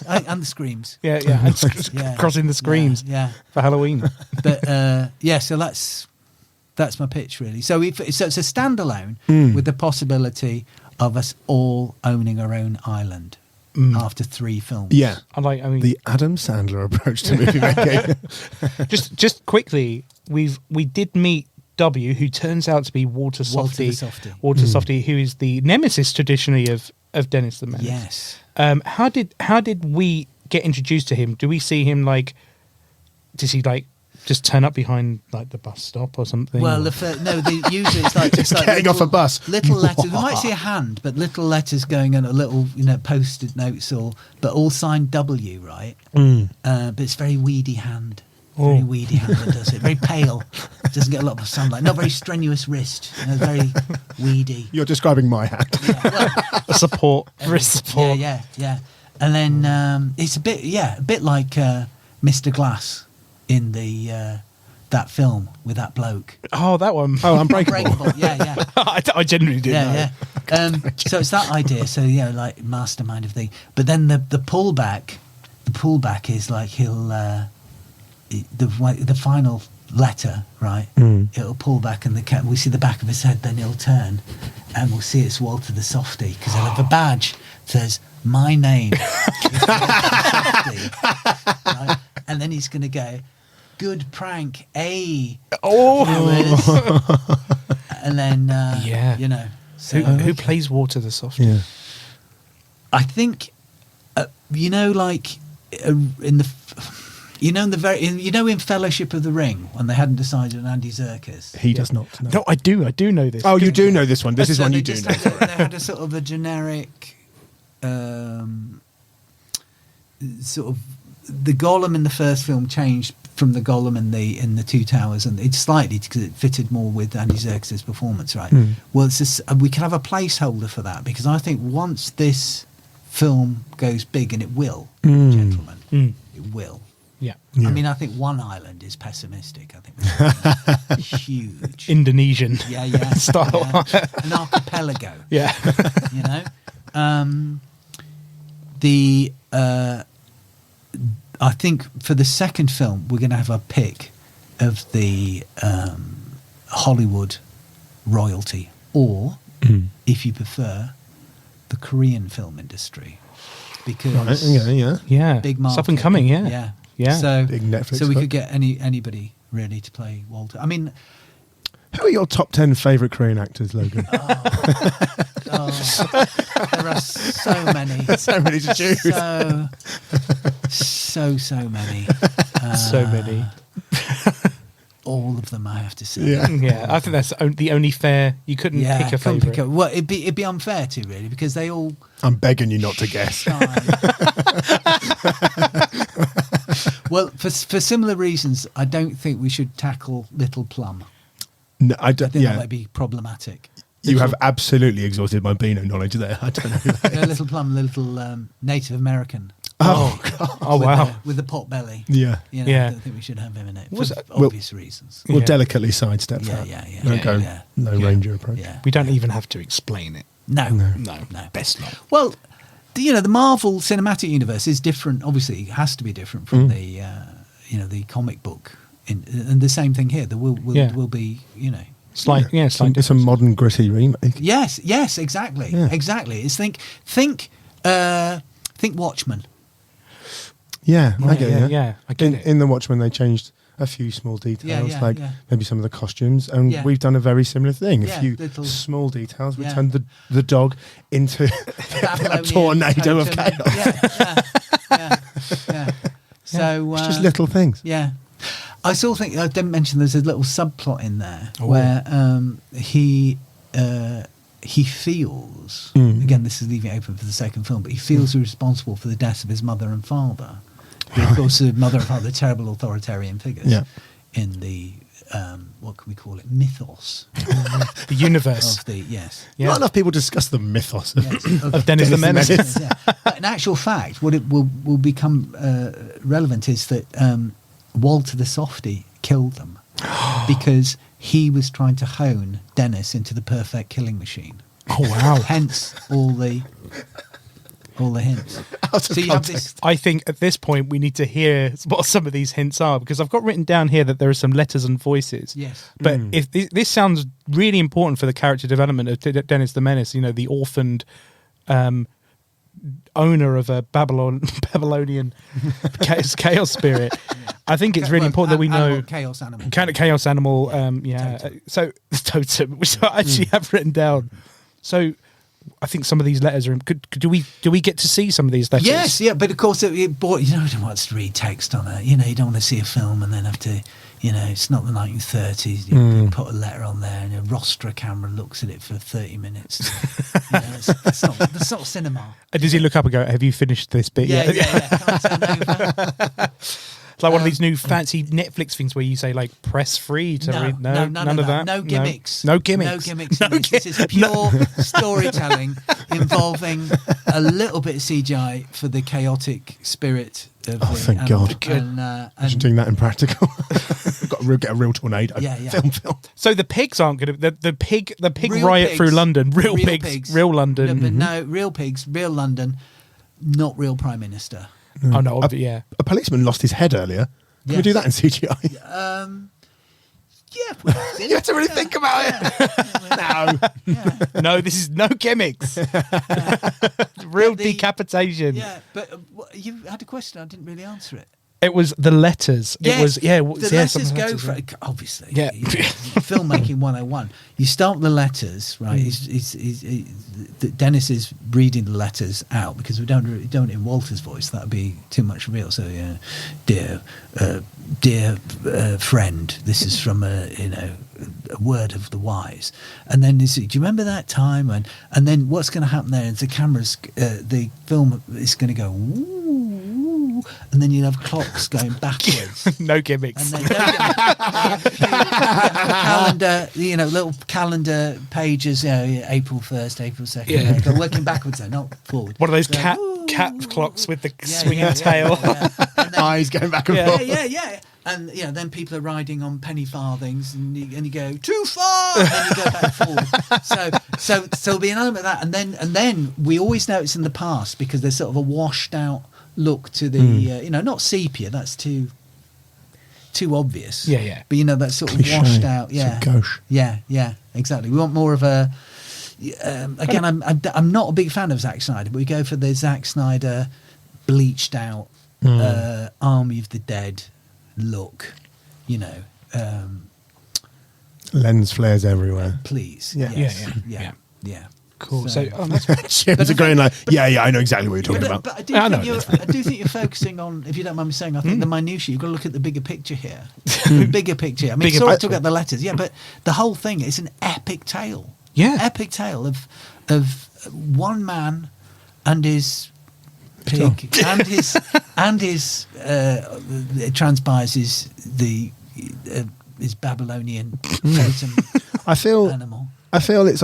and the screams. Yeah, and Yeah. crossing the screams Yeah. for Halloween. But so that's my pitch really. So it's a standalone with the possibility of us all owning our own island after 3 films. Yeah. I mean, The Adam Sandler approach to movie making. just quickly, we did meet W, who turns out to be Walter Softy. Walter Softy, who is the nemesis traditionally of Dennis the Menace. Yes. How did we get introduced to him? Do we see him does he just turn up behind the bus stop or something? Well, usually it's like getting off a bus. Little letters. We might see a hand, but little letters going on, a little post-it notes, but all signed W, right? But it's very weedy hand. Very weedy hand that does it. Very pale. Doesn't get a lot of sunlight. Not very strenuous wrist. Very weedy. You're describing my hand. Yeah, well, wrist support. Yeah. And then it's a bit like Mr. Glass in the that film with that bloke. Oh, that one. Oh, Unbreakable. Unbreakable. Yeah. I genuinely did know. Yeah. So it's that idea. So like mastermind of the. But then the pullback is like he'll. The final letter, right? It'll pull back, and we see the back of his head. Then he'll turn, and we'll see it's Walter the Softy, because he'll have a badge that says "My name is Walter the Softy," right? And then he's going to go, "Good prank, viewers." And then So who plays Walter the Softy? Yeah. I think in Fellowship of the Ring, when they hadn't decided on Andy Serkis. He does not. No, I do know this. Oh, you do know this one. This is one you do know. They had a sort of a generic, sort of the Gollum in the first film changed from the Gollum in the Two Towers, and it's slightly because it fitted more with Andy Serkis' performance, right? Well, it's just, we can have a placeholder for that, because I think once this film goes big, and it will, gentlemen, it will. Yeah. I mean, I think One Island is pessimistic. I think it's huge. Indonesian Yeah. style. An archipelago. Yeah. I think for the second film, we're going to have a pick of the Hollywood royalty, or, if you prefer, the Korean film industry. Because Yeah. big market. It's up and coming, yeah. So Big Netflix So we hook. could get anybody really to play Walter. I mean, Who are your top 10 favourite Korean actors, Logan? there are so many. So many to choose. So many. So many. All of them, I have to say. Yeah, I think that's the only fair. You couldn't pick a couldn't favourite. pick a- Well, it'd be unfair to, really, because they all I'm begging you not to guess. shine. Well, for similar reasons, I don't think we should tackle Little Plum. No, I I don't. think that Yeah, might be problematic. you have absolutely exhausted my Beano knowledge there. I don't know who that is. Little Plum, the little Native American. Oh wow. With the pot belly. Yeah. You know, Yeah. I don't think we should have him in it Was for it- obvious reasons. We'll Yeah. delicately sidestep Yeah, that. yeah, yeah. Don't Yeah, go yeah. no Ranger approach. Yeah. We don't even have to explain it. No. No, No. best not. Well, the Marvel Cinematic Universe is different. Obviously, it has to be different from the the comic book. And the same thing here. There will be Slight It's a difference. modern gritty remake. Yes, exactly, Yeah. exactly. It's think Watchmen. Yeah, I Right, get yeah, it. yeah, I get it. In the Watchmen, they changed a few small details, yeah, like yeah. maybe some of the costumes, and Yeah. we've done a very similar thing. Yeah, a few little- small details. We Yeah. turned the dog into a Babylonian tornado of totem. chaos. Yeah. So It's just little things. Yeah. I still think I didn't mention there's a little subplot in there Oh. where he feels again, this is leaving it open for the second film, but he feels responsible for the deaths of his mother and father. Who, of course, the mother and father, they're terrible authoritarian figures Yeah. in the what can we call it, mythos The universe of the yes. Not enough people discuss the mythos of Yes, of Dennis the Menace. Yeah. But in actual fact, what it will become relevant is that Walter the Softy killed them because he was trying to hone Dennis into the perfect killing machine. Oh wow. Hence all the hints. Out of So you have this. context. I think at this point we need to hear what some of these hints are, because I've got written down here that there are some letters and voices. Yes. But if this sounds really important for the character development of Dennis the Menace, the orphaned owner of a Babylonian chaos spirit. I think it's really important that we know chaos animal. kind of chaos animal. Totem. So the totem, which I actually have written down. So I think some of these letters are. Do we get to see some of these letters? Yes, yeah, but of course, you don't want to read text on it. You don't want to see a film and then have to. It's not the 1930s. You put a letter on there, and a rostra camera looks at it for 30 minutes. That's not cinema. Does he look up and go, "Have you finished this bit Yeah, yet?" yeah. Can't turn over. It's like one of these new fancy Netflix things where you say like press free to read. No, none of that. No gimmicks. No gimmicks. No gimmicks. in this. This is pure storytelling involving a little bit of CGI for the chaotic spirit of the thank animal. God. And Imagine doing that in practical. We've got to get a real tornado. Yeah, yeah. Film. So the pigs aren't going to the pig Real riot pigs. through London. Real pigs. Real London. No, but no, real pigs, real London, not real Prime Minister. Oh no, yeah. A policeman lost his head earlier. Can we Yes. do that in CGI? Yeah, well, You have to really think about it. No. No, this is no gimmicks. Real The- decapitation. Yeah, but you had a question. I didn't really answer it. It was the letters. Yes, It was the letters go for it. obviously. Yeah. Filmmaking 101. You start with the letters, right? Dennis is reading the letters out because we don't in Walter's voice. That would be too much real. So, dear friend, this is from a word of the wise. And then do you remember that time? And then what's going to happen there is the cameras, the film is going to go. Ooh, and then you'd have clocks going backwards. No gimmicks. And then calendar, little calendar pages, April 1st, April 2nd, Yeah. but working backwards though, not forward. One of those So, cat ooh. clocks with the Yeah, swinging yeah, tail. yeah. And then- Eyes going back and Yeah. forth. yeah. And then people are riding on penny farthings, and you go too far, and then you go back forward. So there'll be an element of that, and then we always know it's in the past because there's sort of a washed out look to the not sepia. That's too obvious. Yeah. But that sort of Cliche. washed out. Yeah, Some gauche. Yeah, exactly. We want more of a. Again, I'm not a big fan of Zack Snyder, but we go for the Zack Snyder bleached out Army of the Dead look. Lens flares everywhere. Please. Yeah. Yes. Yeah. Yeah. Cool. So- So that's Jim's agreeing like, yeah, I know exactly what you're talking about. But I do, I think know. I do think you're focusing on, if you don't mind me saying, I think the minutiae, you've got to look at the bigger picture here. The bigger picture. I mean, Bigger sorry I picture. took out the letters, but the whole thing is an epic tale. Yeah. Epic tale of one man and his pig and his it transpires his Babylonian totem I feel animal. it's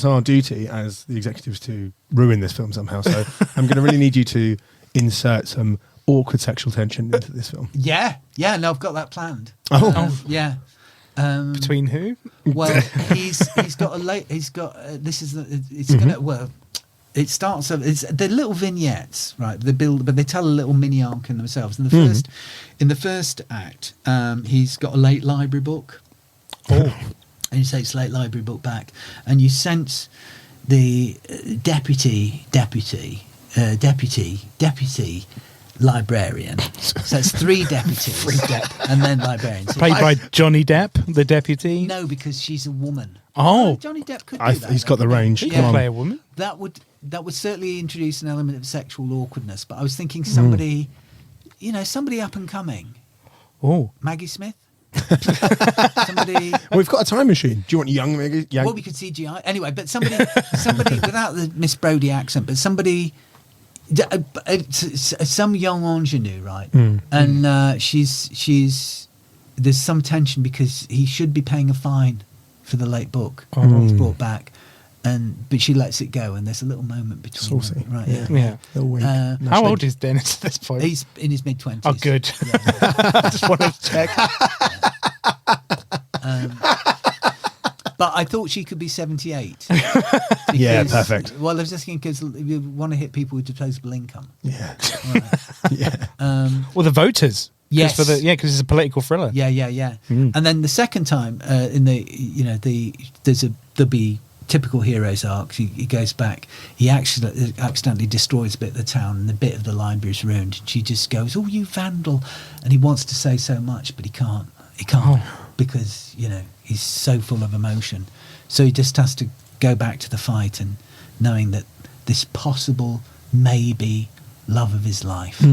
our duty as the executives to ruin this film somehow. So I'm going to really need you to insert some awkward sexual tension into this film. Yeah, no, I've got that planned. Yeah. Between who? Well, he's got this is it's gonna well. It starts off. It's they're little vignettes, right? They build, but they tell a little mini arc in themselves. In the first act, he's got a late library book. Oh, and you take his late library book back, and you sense the deputy librarian. So it's 3 deputies, and then librarians. played by Johnny Depp, the deputy. No, because she's a woman. Oh. Johnny Depp could do that. He's got the range. He Come can on. play a woman. That would certainly introduce an element of sexual awkwardness. But I was thinking somebody, somebody up and coming. Oh, Maggie Smith. Somebody. We've got a time machine. Do you want young? Well, we could CGI anyway, but somebody without the Miss Brodie accent, but somebody. Some young ingenue, right? And she's there's some tension because he should be paying a fine for the late book he's brought back, but she lets it go, and there's a little moment between Saucy. them, right? yeah. Little wink. How old is Dennis at this point? He's in his mid-20s. Oh, good. I just wanted to check. But I thought she could be 78. Yeah, Because- perfect. Well, I was just thinking because you want to hit people with disposable income. Yeah. Right. Yeah. Well, the voters. Yes. Because it's a political thriller. Yeah. And then the second time there'll be typical hero's arcs. He goes back. He actually accidentally destroys a bit of the town, and the bit of the library is ruined. And she just goes, "Oh, you vandal!" And he wants to say so much, but he can't. Because he's so full of emotion. So he just has to go back to the fight, and knowing that this possible maybe love of his life,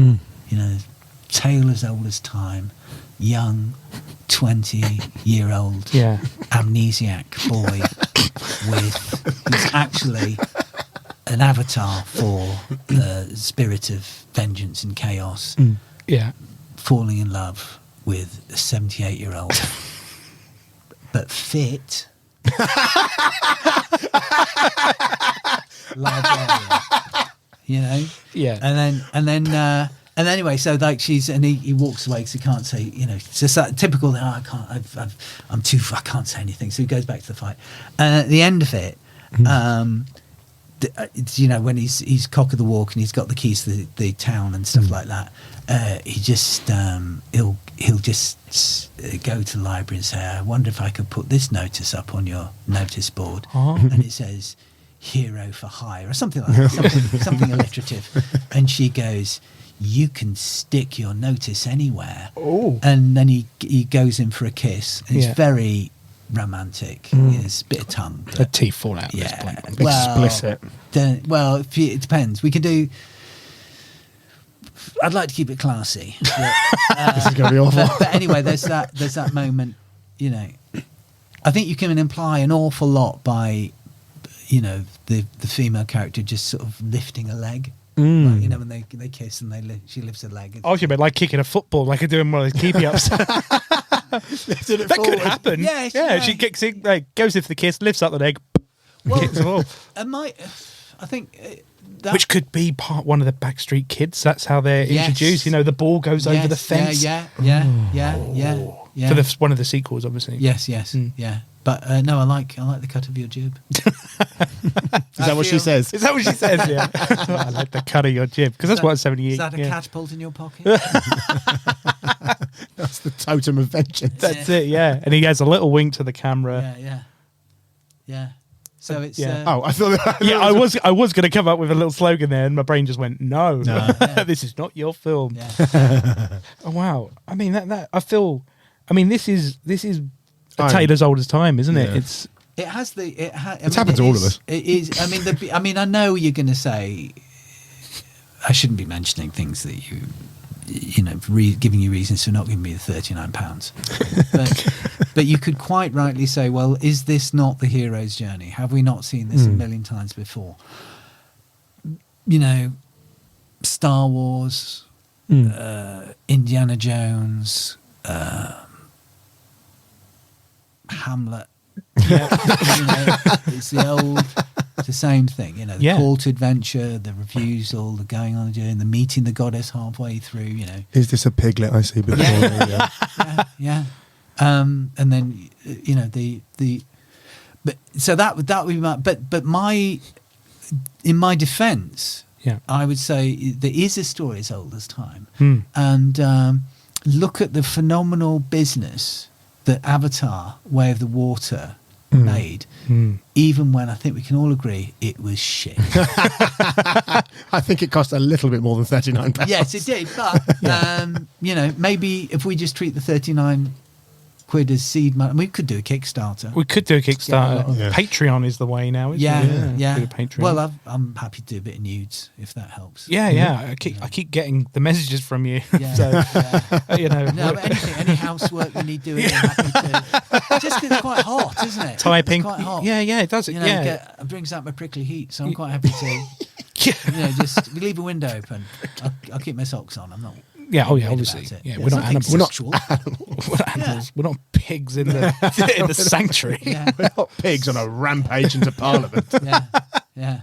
tale as old as time, young 20-year-old amnesiac boy who's actually an avatar for the spirit of vengeance and chaos, falling in love with a 78-year-old but fit librarian, and then anyway, so like he walks away because he can't say, it's just that typical. Oh, I can't. I can't say anything. So he goes back to the fight. And at the end of it, when he's cock of the walk and he's got the keys to the town and stuff like that, he just he'll just go to the library and say, "I wonder if I could put this notice up on your notice board," and it says "Hero for hire" or something like that, something alliterative, and she goes, "You can stick your notice anywhere." Oh. And then he goes in for a kiss, and it's very romantic. There's a bit of tongue. The teeth fall out at this point. Explicit. It depends. We can do. I'd like to keep it classy. But, This is going to be awful. but anyway, there's that moment. I think you can imply an awful lot by, the female character just sort of lifting a leg. Like, when they kiss and she lifts a leg. Oh, you meant like kicking a football, like a doing one of those keepy ups. That could happen. Yeah, she kicks in, goes in for the kiss, lifts up the leg, kicks the ball. I think that, Which could be one of the Backstreet Kids. That's how they're introduced. The ball goes over the fence. Yeah. For one of the sequels, obviously. Yes, yeah. But no, I like the cut of your jib. Is that what she says? Is that what she says? Yeah. I like the cut of your jib because that's what 78. Is that a catapult in your pocket? That's the totem of vengeance. That's it. Yeah, and he has a little wink to the camera. Yeah. So it's I thought. I was going to come up with a little slogan there, and my brain just went, "No, this is not your film." Yeah. Oh wow! I mean that I feel. I mean this is a tale as old as time, isn't it? Yeah. It has the. It's happened to all of us. It is. I mean, I know you're going to say I shouldn't be mentioning things that giving you reasons for not giving me the £39. But you could quite rightly say, well, is this not the hero's journey? Have we not seen this a million times before? Star Wars, Indiana Jones, Hamlet. It's the It's the same thing, the Yeah. call to adventure, the refusal, the going on a journey, the meeting the goddess halfway through. Is this a piglet I see before me? Yeah. Yeah. And then but so that would be my in my defence. Yeah. I would say there is a story as old as time, Hmm. and look at the phenomenal business that Avatar: Way of the Water made. Even when I think we can all agree it was shit. I think it cost a little bit more than £39. Yes, it did, but maybe if we just treat the 39 quid as seed money, we could do a Kickstarter. We could do a Kickstarter. Yeah. Patreon is the way now, isn't Yeah, it? yeah. Do a Patreon. Well, I'm happy to do a bit of nudes if that helps. yeah. I keep getting the messages from you. Yeah, So, yeah. No, but any housework we need doing, I'm happy to. Just 'cause it's quite hot, isn't it? typing. It's quite hot. Yeah, it does. It brings out my prickly heat, so I'm quite happy to. Just leave a window open. I'll keep my socks on. I'm not. Yeah, worried obviously. about it. Yeah, There's we're not nothing animals. sexual. We're not animals. We're not pigs in the in the sanctuary. Yeah, We're not pigs on a rampage into Parliament. yeah.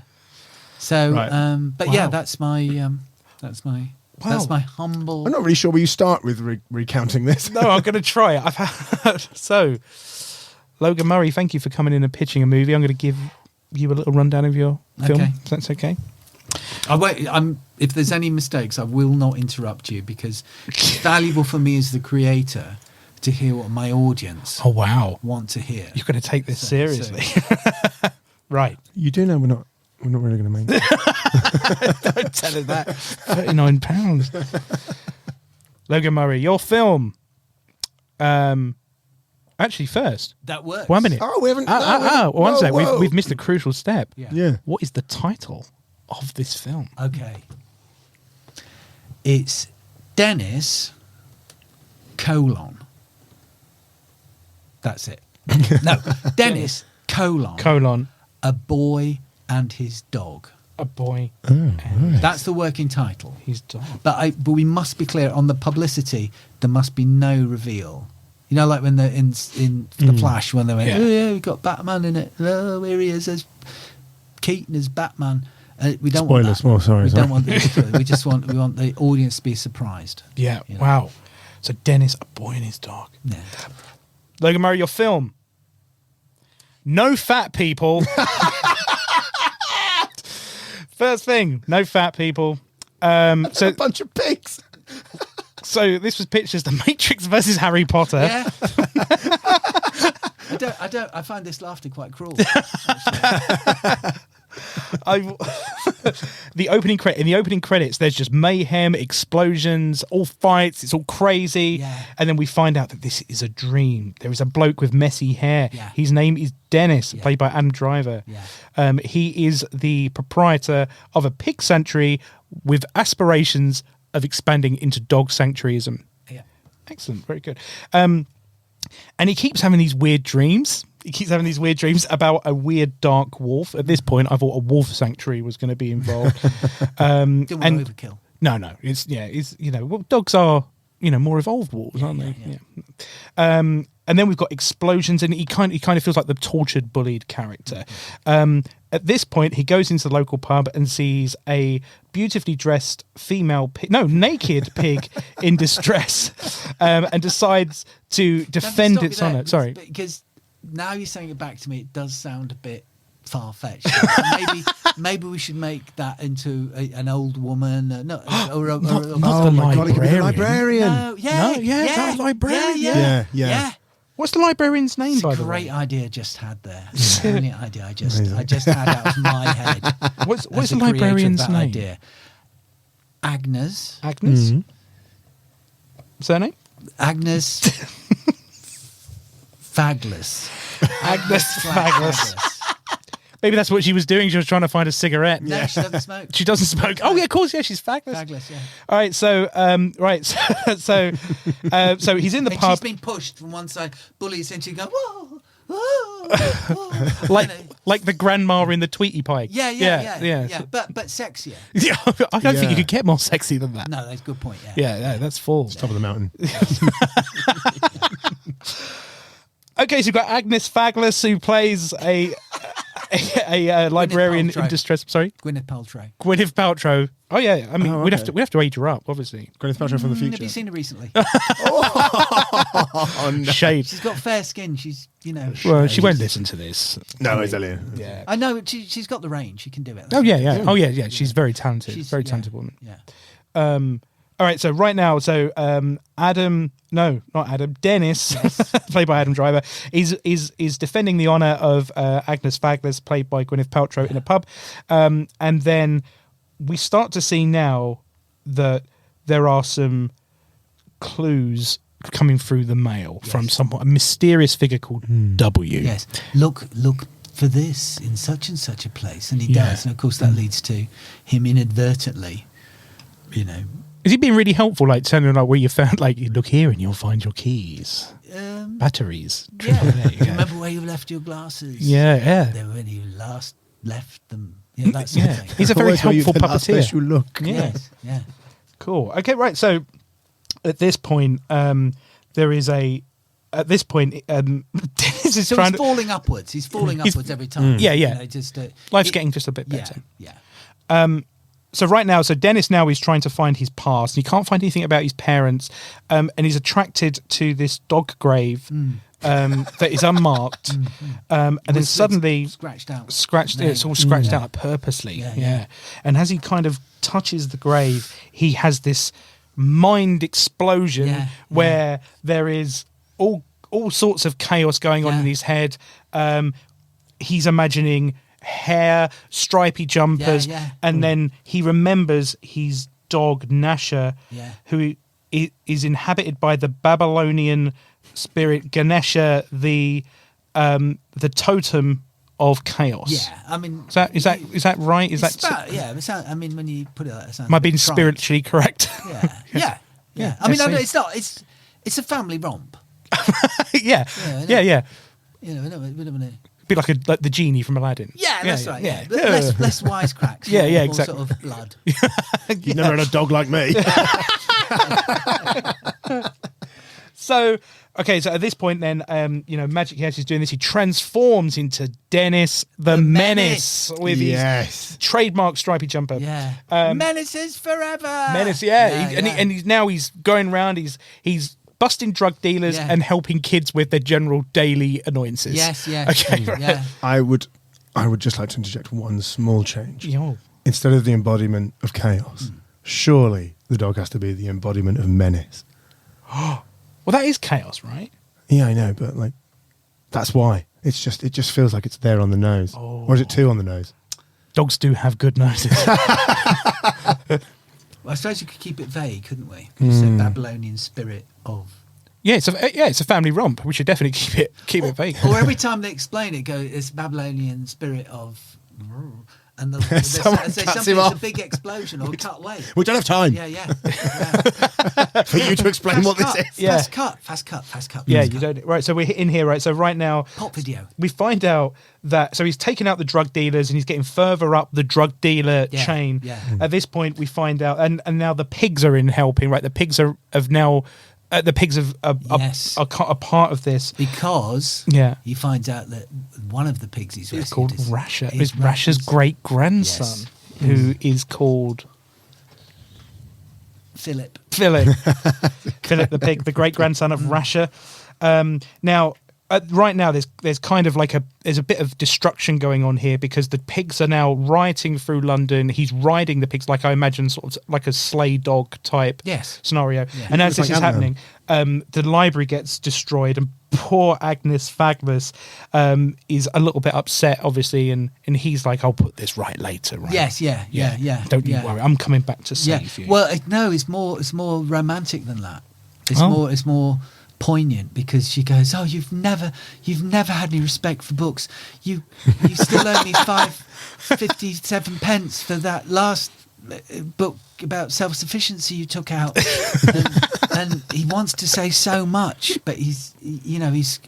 So, Right. but Wow. yeah, that's my humble. I'm not really sure where you start with recounting this. No, I'm going to try it. I've had so. Logan Murray, thank you for coming in and pitching a movie. I'm going to give you a little rundown of your film. Okay. If that's okay. If there's any mistakes, I will not interrupt you because it's valuable for me as the creator to hear what my audience Oh wow, want to hear. you're going to take this seriously, right? You do know we're not really going to make it. Don't tell her that. £39. Logan Murray, your film. Actually, first, That works. 1 minute. Oh, we haven't. One sec. whoa. We've missed a crucial step. Yeah. What is the title of this film? Okay. It's Dennis : That's it. No, Dennis : : a boy and his dog. a boy Oh, and That's the working title. his dog. But we must be clear on the publicity. There must be no reveal. You know, like when they're in the Flash, when they went, Yeah. "Oh yeah, we've got Batman in it. Oh, here he is as Keaton as Batman." We don't Spoilers. want that. Oh, sorry. We don't want the we want the audience to be surprised. Yeah. You know. Wow. So Dennis, a boy and his dog. Yeah. Logan Murray, your film. No fat people. First thing, no fat people. a bunch of pigs. So this was pitched as The Matrix versus Harry Potter. Yeah. I find this laughter quite cruel. The opening in the opening credits, there's just mayhem, explosions, all fights. It's all crazy, Yeah. and then we find out that this is a dream. There is a bloke with messy hair. Yeah. His name is Dennis, Yeah. played by Adam Driver. Yeah. He is the proprietor of a pig sanctuary with aspirations of expanding into dog sanctuaryism. Yeah. Excellent, very good. And he keeps having these weird dreams. He keeps having these weird dreams about a weird dark wolf. At this point, I thought a wolf sanctuary was going to be involved. Didn't want to overkill. No, it's well, dogs are more evolved wolves, aren't they? Yeah. And then we've got explosions, and he kind of feels like the tortured, bullied character. At this point, he goes into the local pub and sees a beautifully dressed naked pig in distress, and decides to defend Stop its you there, honor. Sorry. because now you're saying it back to me, it does sound a bit far-fetched. maybe we should make that into an old woman. Not Oh the my God! It could be the librarian. librarian. That librarian. Yeah. What's the librarian's name, It's by a the great way? idea just had there. Brilliant idea. I just had out of my head. What's as the the creator of librarian's that name? idea. Agnes. Agnes? Surname? Agnes Fagless. Agnes Fagless. Maybe that's what she was doing. She was trying to find a cigarette. No, she doesn't smoke. She doesn't smoke. Oh yeah, of course. Yeah, she's fagless. Fagless, yeah. All right. So so he's in the And pub, she's been pushed from one side, bullies, and she go, whoa, whoa, whoa. like the grandma in the Tweety Pike. Yeah. But sexier. Yeah, I don't think you Yeah. could get more sexy than that. No, that's a good point. Yeah. Yeah, that's full. Top of the mountain. Okay, so we've got Agnes Fagless, who plays a librarian in Paltrow. distress. Sorry, Gwyneth Paltrow. Gwyneth Paltrow. Oh yeah, I mean Oh, we'd okay. have to age her up, obviously. Gwyneth Paltrow from the Have future. you seen her recently? Oh, no. Shade. She's got fair skin. She's, Well, she won't listen to this. No, it's Elliot. Yeah. I know she's got the range. She can do it. Oh yeah, yeah. Oh yeah, yeah. She's very talented. She's Very talented woman. Yeah. All right, so right now, Dennis, played by Adam Driver, is defending the honour of Agnes Faglis, played by Gwyneth Paltrow, in a pub, and then we start to see now that there are some clues coming through the mail from a mysterious figure called W. Yes. Look for this in such and such a place, and he Yeah. does, and of course that leads to him inadvertently, Is he being really helpful, like telling them like where you found, like, you look here and you'll find your keys, batteries. Yeah. Yeah. Remember where you left your glasses? Yeah, yeah. They were when you last left them. Yeah, that sort of Yeah. thing. He's a very Always where helpful you've been, that's where puppeteer. you look. Yeah. Yes. Yeah. Cool. Okay, right. So at this point, Dennis is So trying he's to. falling upwards. He's falling upwards every time. Yeah, yeah. Life's it- getting just a bit Yeah. better. Yeah. So right now, Dennis now is trying to find his past. And he can't find anything about his parents, and he's attracted to this dog grave that is unmarked. And then With- suddenly scratched out. it's all scratched Yeah. out purposely. Yeah, Yeah, yeah. And as he kind of touches the grave, he has this mind explosion Yeah, where there is all sorts of chaos going on Yeah. in his head. He's imagining hair, stripy jumpers, Yeah, yeah. and then he remembers his dog Nasha, Yeah. who is inhabited by the Babylonian spirit Ganesha, the totem of chaos. Yeah. I mean, Is that right? Is it's that about, yeah. It sound, I mean, when you put it like that, it sounds am I a bit being trite. spiritually correct? Yeah. Yeah. Yeah, I mean, I see. it's not. It's a family romp. yeah. Yeah, I know. Yeah, yeah. We don't want to. Be like the genie from Aladdin. Yeah, that's right. Yeah, but Yeah. less wisecracks. Yeah, yeah, more exactly. Sort of blood. You've never had a dog like me. So, okay, so at this point, then, Magic House is doing this. He transforms into Dennis the Menace with Yes. his trademark stripy jumper. Yeah. Menaces forever. Menace, yeah. Yeah, He's going around. He's busting drug dealers Yeah. and helping kids with their general daily annoyances. Yes. Yeah. Okay. Right. Yeah. I would just like to interject one small change. Yo. Instead of the embodiment of chaos, surely the dog has to be the embodiment of menace. Well, that is chaos, right? Yeah, I know, but like, that's why. It just feels like it's there on the nose. Or is it too on the nose? Dogs do have good noses. Well, I suppose you could keep it vague, couldn't we? You said Babylonian spirit of. Yeah, it's a family romp. We should definitely keep it vague. Or every time they explain it, go, it's Babylonian spirit of. And there's Someone something, cuts him it's off. a big explosion or cut away. We don't have time Yeah. for you to explain what this is. Yeah. Fast cut. Yeah, you don't. Right, so we're in here, right? So right now, Pop video. we find out that he's taking out the drug dealers and he's getting further up the drug dealer Yeah, chain. yeah. At this point, we find out, and now the pigs are in helping. Right, the pigs are now. The pigs are Yes. a part of this. Because Yeah. he finds out that one of the pigs he's It's rescued called is Rasha. is It's Rasha's great grandson, who is called Philip. Philip. Philip the pig, the great grandson of Rasha. Now, right now, there's kind of like there's a bit of destruction going on here because the pigs are now rioting through London. He's riding the pigs like I imagine, sort of like a sleigh dog type Yes. scenario. And as It's this like is happening, the library gets destroyed, and poor Agnes Faglis is a little bit upset, obviously, and he's like, "I'll put this right later." Right? Yes, yeah. Don't you yeah. worry, I'm coming back to Yeah. save you. Well, no, it's more romantic than that. It's Oh. more poignant because she goes, "Oh, you've never had any respect for books. You still owe me 5.57 pence for that last book about self-sufficiency you took out." and he wants to say so much, but he needs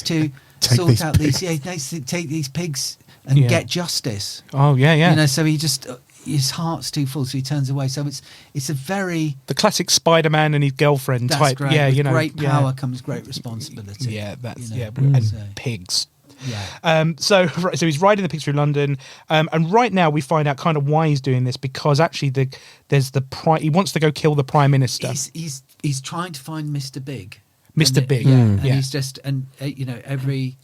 to Take sort these out these. pigs. Yeah, he needs to take these pigs and Yeah. get justice. Oh yeah. So he just his heart's too full, so he turns away. So it's a very The classic Spider-Man and his girlfriend that's type. great. Yeah, With great yeah. power comes great responsibility. Yeah, that's you know, and so- pigs. Yeah. So he's riding the pigs through London, and right now we find out kind of why he's doing this, because actually he wants to go kill the Prime Minister. He's trying to find Mr. Big. Mr. Big, and yeah. he's just every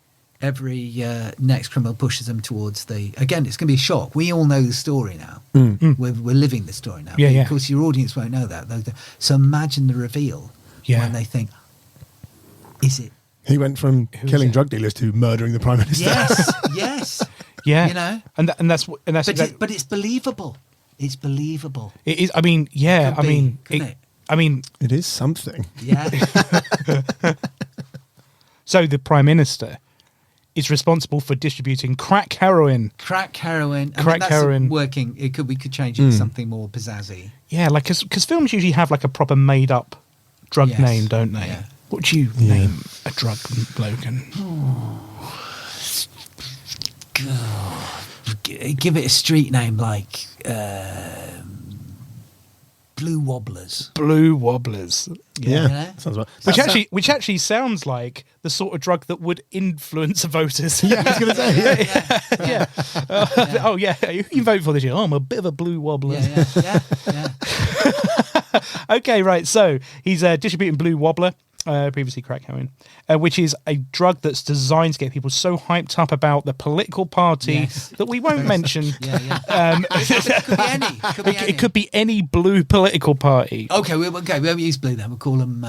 next criminal pushes them towards again, it's going to be a shock. We all know the story now. We're living the story now. Yeah, But yeah. Of course, your audience won't know that. So imagine the reveal when they think, is it? He went from killing drug dealers to murdering the Prime Minister. Yes. Yeah, You know? and that's But it's believable. It's believable. it is. I mean, yeah. Could be, couldn't it? I mean, It is something. Yeah. so the Prime Minister is responsible for distributing crack heroin. Crack heroin. Crack heroin. Working. We could change it to something more pizzazzy. Yeah, like because films usually have like a proper made up drug Yes. name, don't they? Yeah. What do you name a drug, Logan? Give it a street name like Blue Wobblers. Blue Wobblers. Yeah. You know? Sounds right. Which actually sounds like the sort of drug that would influence voters. Yeah, I was going to say. Yeah. Yeah. Oh yeah, you vote for this year. Oh, I'm a bit of a blue wobbler. Yeah. Okay, right. So he's distributing blue wobbler, previously crack heroin, which is a drug that's designed to get people so hyped up about the political party Yes. that we won't mention. Yeah. It could be any. It could be any blue political party. Okay, we won't use blue then. We'll call them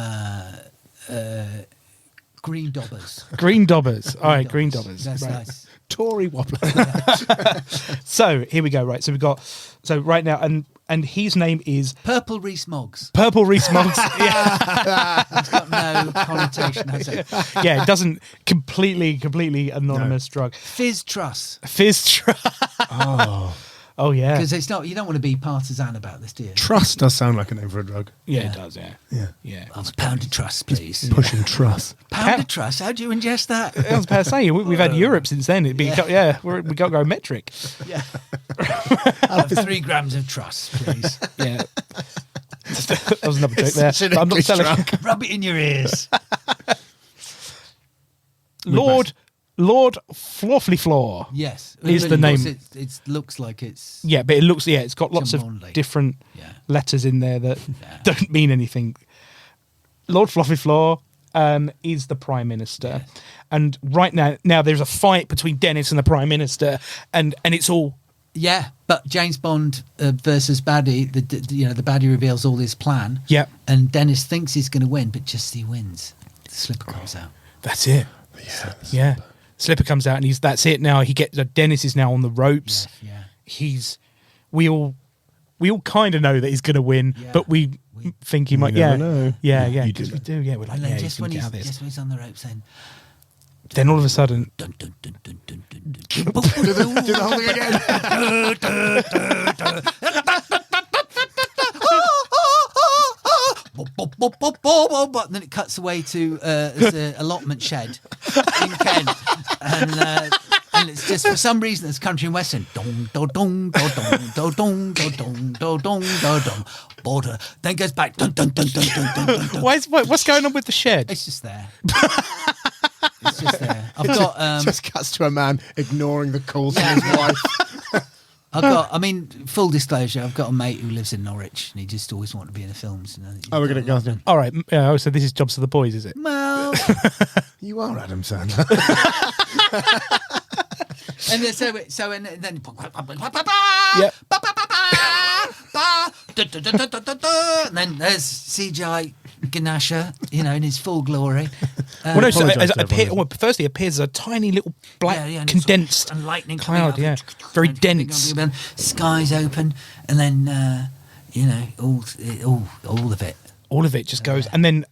green dobbers. Green dobbers. All right, green dobbers. That's Right. nice. Tory wobbler. So here we go. Right. So right now, and his name is Purple Rees-Moggs. Purple Rees-Moggs. Yeah. It's got no connotation, has it? Yeah, it doesn't completely anonymous drug. Fizz Truss. Fizz Truss. Oh yeah. Because it's not. You don't want to be partisan about this, do you? Trust does sound like a name for a drug. Yeah, Yeah. it does. Yeah. Yeah. Yeah. Oh, a pound of truss, please. Pushing trust. Pound of truss. How do you ingest that? I was about to say we've had Europe since then. We got to go metric. Yeah. I'll have 3 grams of truss, please. Yeah. That was another joke there. such an But I'm not English telling. drug. Rub it in your ears. Lord Flawfully Flaw. Yes. Is But the of course name. It looks like it's. Yeah, but it looks. Yeah, it's got lots Jambon-like. of different Yeah. letters in there that Yeah. don't mean anything. Lord Fluffy Flaw is the Prime Minister, and right now there's a fight between Dennis and the Prime Minister, and it's all. Yeah, but James Bond versus Baddie, the Baddie reveals all his plan. Yeah. And Dennis thinks he's going to win, but just as he wins, the slipper comes out. That's it. Yeah. Yeah. Slipper comes out and that's it now. Dennis is now on the ropes. Yeah. We all kind of know that he's going to win, Yeah. but we think he might. never Yeah. know. Yeah. You Because do. we do. Yeah. We're like, And then yeah, he's just going when to get out of this. he's on the ropes, Then all of a sudden, dun dun dun dun dun dun dun. Do the whole thing And then it cuts away to the allotment shed in Kent, and it's just for some reason it's country and western. Dong dong dong dong dong dong dong dong dong dong. Border. Then it goes back. Dun dun dun dun dun dun dun. what's going on with the shed? It's just there. It's just there. I've got. Just cuts to a man ignoring the calls from his wife. Full disclosure, I've got a mate who lives in Norwich and he just always wanted to be in the films. Oh, we're going to go through. All right. So this is Jobs for the Boys, is it? Well, You are Adam Sandler. and then, then Yep. and then there's CGI Ganesha, in his full glory. Well, no, so apologise to everyone. firstly appears as a tiny little black and it's condensed and lightning coming cloud, out, yeah, very dense. Skies open, and then all of it. All of it just goes, and then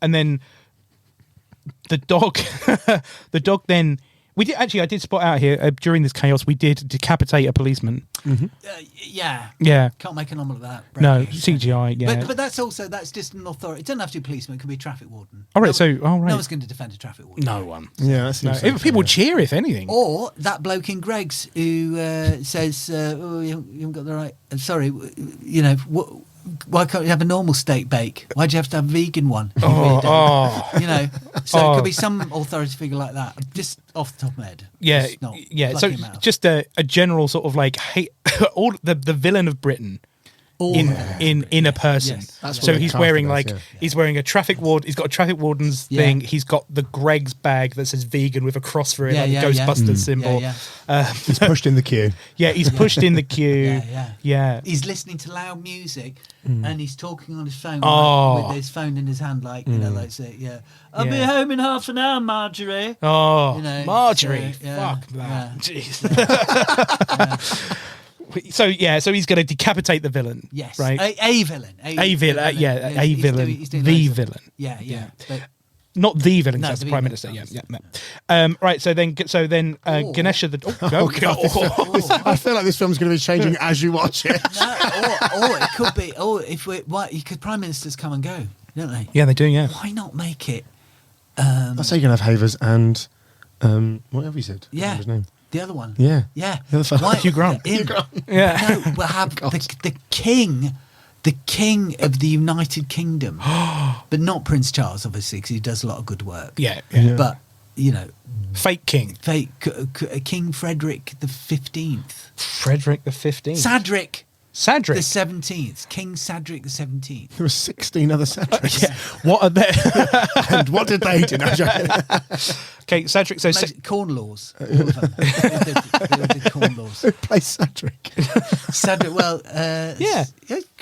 the dog, then we did actually. I did spot out here during this chaos. We did decapitate a policeman. Yeah. Can't make an omelet of that. No, Brady. CGI. Yeah. But that's just an authority. It doesn't have to be a policeman. It could be a traffic warden. All right. Right. No one's going to defend a traffic warden. No one. Yeah, that No. seems so People fair. cheer if anything. Or that bloke in Greg's who says, "Oh, you haven't got the right." Sorry, why can't you have a normal steak bake? Why do you have to have a vegan one? You know, so it could be some authority figure like that. Just off the top of my head. Yeah, Just not yeah. So plucking 'em out. just a general sort of like hate all the villain of Britain. All of them. In a person. Yes. That's So what he's they wearing casted like as, he's wearing a traffic ward. He's got a traffic warden's Yeah. thing. He's got the Greg's bag that says vegan with a cross through it, Yeah, like yeah, the yeah. Ghostbusters symbol. Yeah, He's pushed in the queue. Yeah, he's pushed in the queue. yeah. Yeah. He's listening to loud music and he's talking on his phone Oh. with his phone in his hand, like you know, like say, I'll be Yeah. home in half an hour, Marjorie. Oh, You know, Marjorie. so, yeah, Fuck that. yeah. Jeez. So he's going to decapitate the villain. Yes, Right. a villain, A villain. Yeah, a he's villain. doing The loads of- villain. Yeah. But Not the villain. No, 'cause that's the the prime villain. minister. Yeah. No. Right. So then Ganesha the. Oh, God, I feel like this film's going to be changing as you watch it. or it could be, if we, you could prime ministers come and go, don't they? Yeah, they do. Yeah. Why not make it? I say you can have Havers and whatever you said. I Yeah. can't remember his name. The other one. Yeah. Yeah. The other fella. Hugh Grant. Him. Yeah. No, we'll have the king of the United Kingdom, but not Prince Charles, obviously, because he does a lot of good work. Yeah. But you know, Fake king. fake King Frederick the 15th, Frederick the 15th. Sadric Sadric. the 17th, King Sadric the 17th. There were 16 other Cedrics. Yeah. What are they? And what did they do? No, I'm joking. Okay, Sadric. So Corn laws. All of them. They did corn laws. Who plays Cedric? Sadric. Well, Yeah.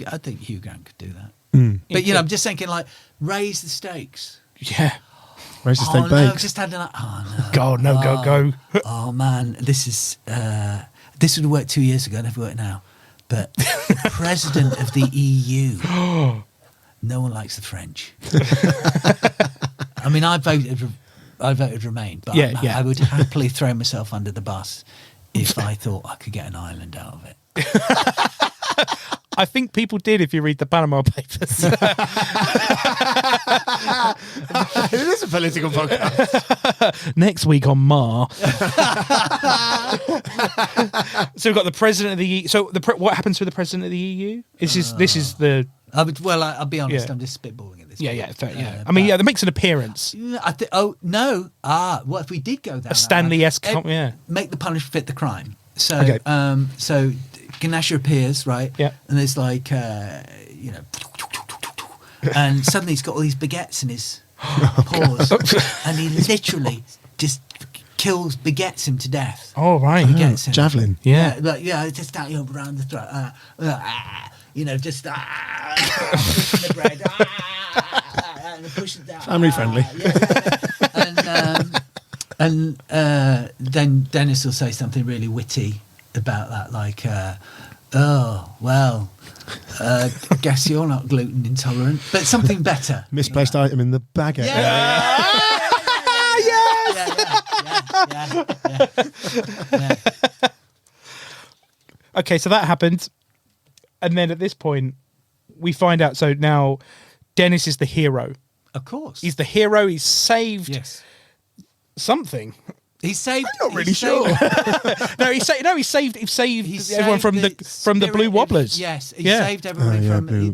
I think Hugh Grant could do that. But you know, I'm just thinking like raise the stakes. yeah. Where's the Oh steak no, baked? just had an. Oh no. God, no, go. Oh man, this would have worked 2 years ago. Never worked now. But the president of the EU. No one likes the French. I mean, I voted Remain, but Yeah, yeah. I would happily throw myself under the bus if I thought I could get an island out of it. I think people did if you read the Panama Papers. It is a political podcast. Next week on Mar. So we've got the president of the EU. So what happens with the president of the EU? This is the I'll be honest. Yeah. I'm just spitballing at this. yeah point. yeah fair, yeah. I but- mean yeah, that makes an appearance. I think. Oh no! What if we did go down A Stanley-esque that line? yeah. Make the punishment fit the crime. So, Okay. so Ganesha appears, right? Yeah. And there's like, you know, and suddenly he's got all these baguettes in his paws, and he literally just begettes him to death. Oh right. Begets him. Javelin. Yeah. Like, just out around the throat. You know, just pushing the bread. And pushing down. Family friendly. And then Dennis will say something really witty about that, like, oh, well, I guess you're not gluten intolerant, but something better. Misplaced item in the baguette. Yeah. Okay, so that happened, and then at this point, we find out. So now, Dennis is the hero. Of course. He's the hero. He's saved Yes. something. He's saved. Not really sure. No, he saved everyone from the spirit Blue of- Wobblers. Yes, he Yeah. saved everybody yeah, from Blue-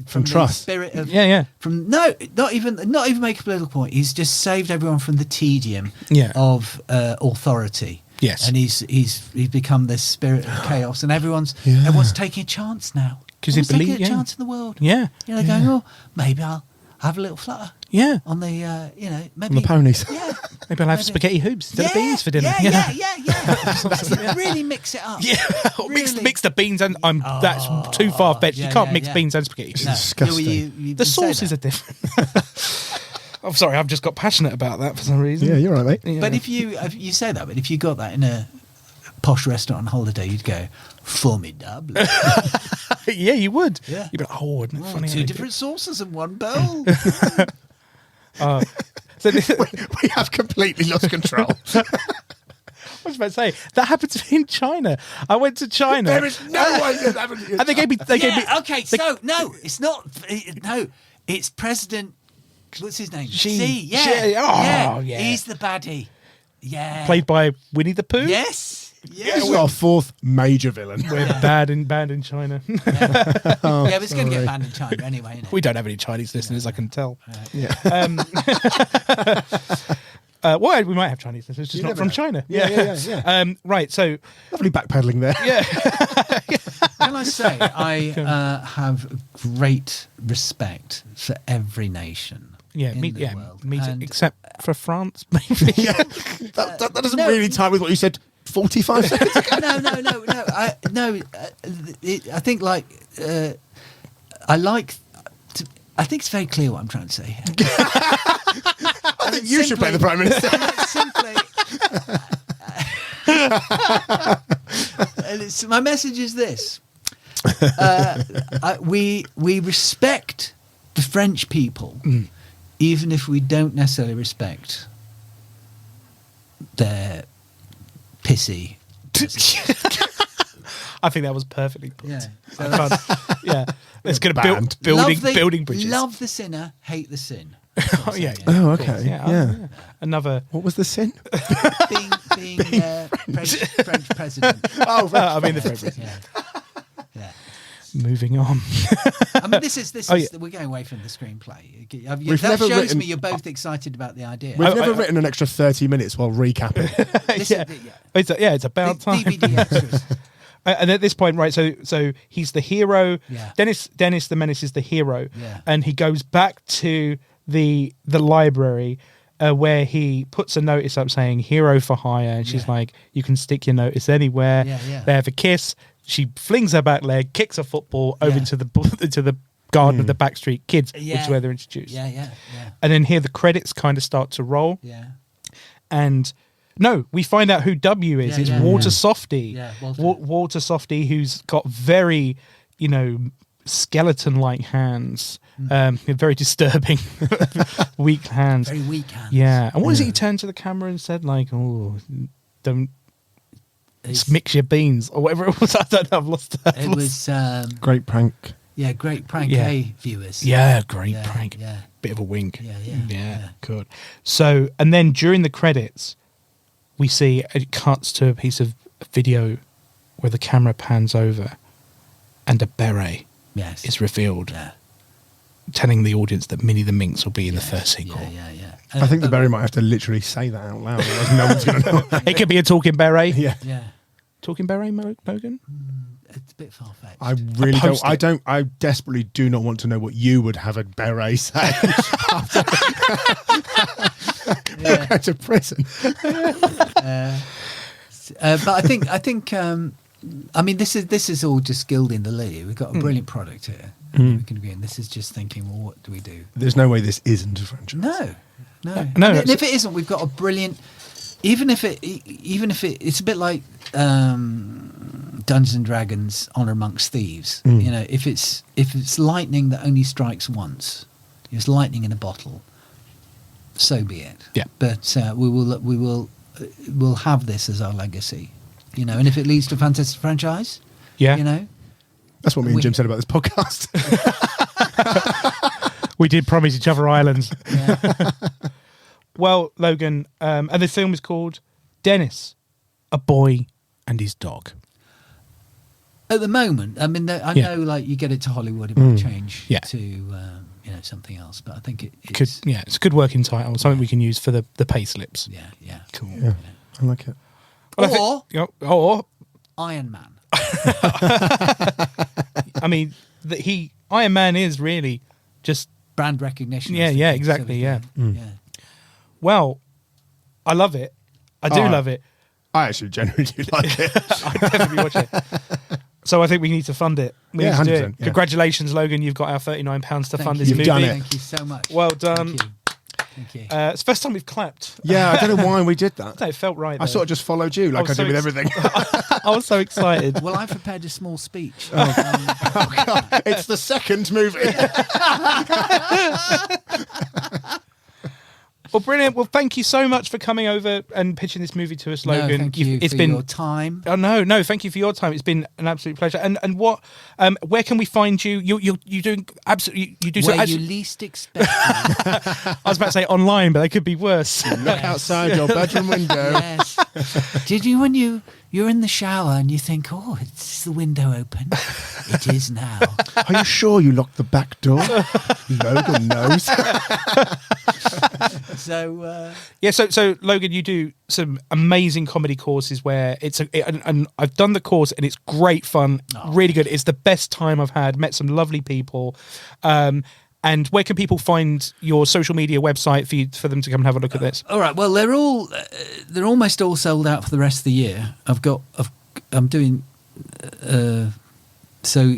from the trust. spirit of Yeah. From not even make a political point. He's just saved everyone from the tedium Yeah. of authority. Yes. and he's become this spirit of chaos, and everyone's taking a chance now 'Cause they Everyone's taking believe- a yeah. chance in the world. Yeah. You know, they're going, oh, maybe I'll have a little flutter Yeah. on the maybe On the ponies. Yeah. Maybe I'll have Maybe. spaghetti hoops instead of beans for dinner. Yeah. Really mix it up. Yeah, Really. mix the beans and that's too far fetched. yeah, you can't yeah, mix yeah. beans and spaghetti. No. Disgusting. You The say sauces that. are different. I'm sorry, I've just got passionate about that for some reason. Yeah, you're right, mate. Yeah. But if you say that, but if you got that in a posh restaurant on holiday, you'd go formidable. yeah, you would. Yeah. You'd be like, oh, isn't it funny? how Two they different sauces in one bowl. do- So this, We have completely lost control. I was about to say that happened to me in China. I went to China. There is no way that happened. and they gave me. Okay. So no, it's not. No, it's President. What's his name? Xi. Xi. Yeah. Xi. Oh, yeah. He's the baddie. Yeah. played by Winnie the Pooh. Yes. This is our fourth major villain. We're banned in China. Yeah, but it's going to get banned in China anyway, isn't it? We don't have any Chinese listeners, I can tell. Yeah. Well, we might have Chinese listeners, just You not never from know. China. Yeah. Right, so Lovely backpedaling there. yeah, Can I say I have great respect for every nation. yeah, in me, the yeah, world. me too, And- except for France, maybe. Yeah. That doesn't No. really tie with what you said 45 seconds ago. No. I think like I like. I think it's very clear what I'm trying to say here. I think you should play the Prime Minister. Simply, my message is this: we respect the French people, even if we don't necessarily respect their pissy. I think that was perfectly put. Yeah. So I can't- yeah. It's going to Banned. building bridges. Love the sinner, hate the sin. Oh, yeah. Oh, of course, okay. Yeah. Yeah. Another. What was the sin? Being French president. Oh, I mean, the French. Yeah. Yeah. Moving on. I mean, this is Oh, yeah. we're going away from the screenplay. We've That never shows written- me you're both excited about the idea. We've never written an extra 30 minutes while recapping. This yeah. is It's about time. DVD extras. And at this point, right? So he's the hero. Yeah. Dennis the Menace is the hero, Yeah. and he goes back to the library where he puts a notice up saying "hero for hire," and she's Yeah. like, "You can stick your notice anywhere." Yeah, yeah. They have a kiss. She flings her back leg, kicks a football over Yeah. into the garden of the Backstreet Kids, which Yeah. is where they're introduced. Yeah. And then here the credits kind of start to roll, Yeah. and no, we find out who W is. Yeah, It's yeah, Walter yeah. Softy. Yeah, Walter. Walter Softy, who's got very, skeleton-like hands, very disturbing, weak hands. Very weak hands. Yeah. And what is it? He turned to the camera and said, like, "Oh, don't It's- mix your beans," or whatever it was. I don't know. I've lost that. It was Great prank. great prank Yeah. A viewers. Yeah, great Yeah, prank. yeah. Bit of a wink. Yeah. Good. So, and then during the credits, we see it cuts to a piece of video where the camera pans over and a beret Yes. is revealed, Yeah. telling the audience that Minnie the Minx will be in the first sequel. Yeah. I think the Barry might have to literally say that out loud, otherwise no one's going to know. It could be a talking beret. Yeah. Yeah. Talking beret, Logan? It's a bit far fetched. I really don't. post-it. I desperately do not want to know what you would have a beret say after go to prison. But I think. I mean, this is all just gilding the lily. We've got a brilliant product here. We can agree, and this is just thinking, well, what do we do? There's no way this isn't a franchise. No. No, And if it isn't, we've got a brilliant. Even if it's a bit like Dungeons and Dragons: Honor Amongst Thieves. You know, if it's lightning that only strikes once, it's lightning in a bottle. So be it. Yeah. But we'll have this as our legacy. You know, and if it leads to a fantastic franchise, Yeah. you know, That's what me and We- Jim said about this podcast. We did promise each other islands. yeah, Well, Logan, and the film is called Dennis, a Boy and His Dog. at the moment, I mean, I Yeah. know, like you get it to Hollywood, it might change Yeah. to something else, but I think It's a good working title, something we can use for the pay slips. yeah. Cool. Yeah, I like it. Well, or Iron Man. I mean, Iron Man is really just. Brand recognition. Yeah, I think, yeah, so exactly, we yeah. can- yeah. Well, I love it. I do Oh, love it. I actually genuinely do like it. I definitely watch it. So I think we need to fund it. We Yeah, need to do 100%, it. yeah. Congratulations, Logan. You've got our £39 to Thank fund you. this You've movie. done it. Thank you so much. Well done. Thank you. It's the first time we've clapped. Yeah, I don't know why we did that. No, it felt right. I though. sort of just followed you like I was do so with ex- everything. I was so excited. Well, I've prepared a small speech. It's the second movie. Well, brilliant. Well, thank you so much for coming over and pitching this movie to us, Logan. No, thank you It's for been your time. Oh no! Thank you for your time. It's been an absolute pleasure. And what? Where can we find you? You're doing absolutely. You do so. Where you least expect. I was about to say online, but they could be worse. Look outside your bedroom window. Yes. Did you when you're in the shower and you think, oh, is the window open? It is now. Are you sure you locked the back door? Logan knows. So Yeah, so Logan, you do some amazing comedy courses where and I've done the course and it's great fun, really good. It's the best time I've had. Met some lovely people. And where can people find your social media website for them to come and have a look at this? all right. Well, they're almost all sold out for the rest of the year. I'm doing. So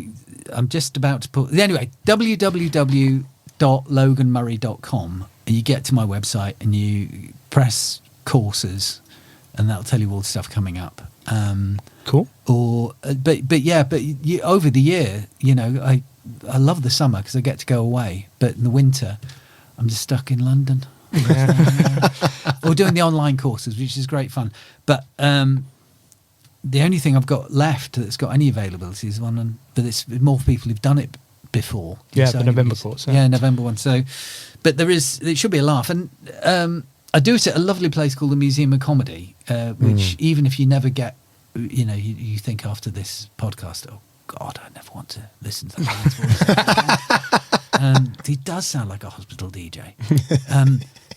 I'm just about to put anyway. www.loganmurray.com, and you get to my website and you press courses, and that'll tell you all the stuff coming up. Cool. Or over the year, I love the summer because I get to go away, but in the winter, I'm just stuck in London. Or doing the online courses, which is great fun. But the only thing I've got left that's got any availability is one, but it's more people who've done it before. Yeah, So the November course. Yeah, November one. So, but it should be a laugh. And I do it at a lovely place called the Museum of Comedy, which even if you never get, you think after this podcast, oh God, I never want to listen to that man's voice. He does sound like a hospital DJ.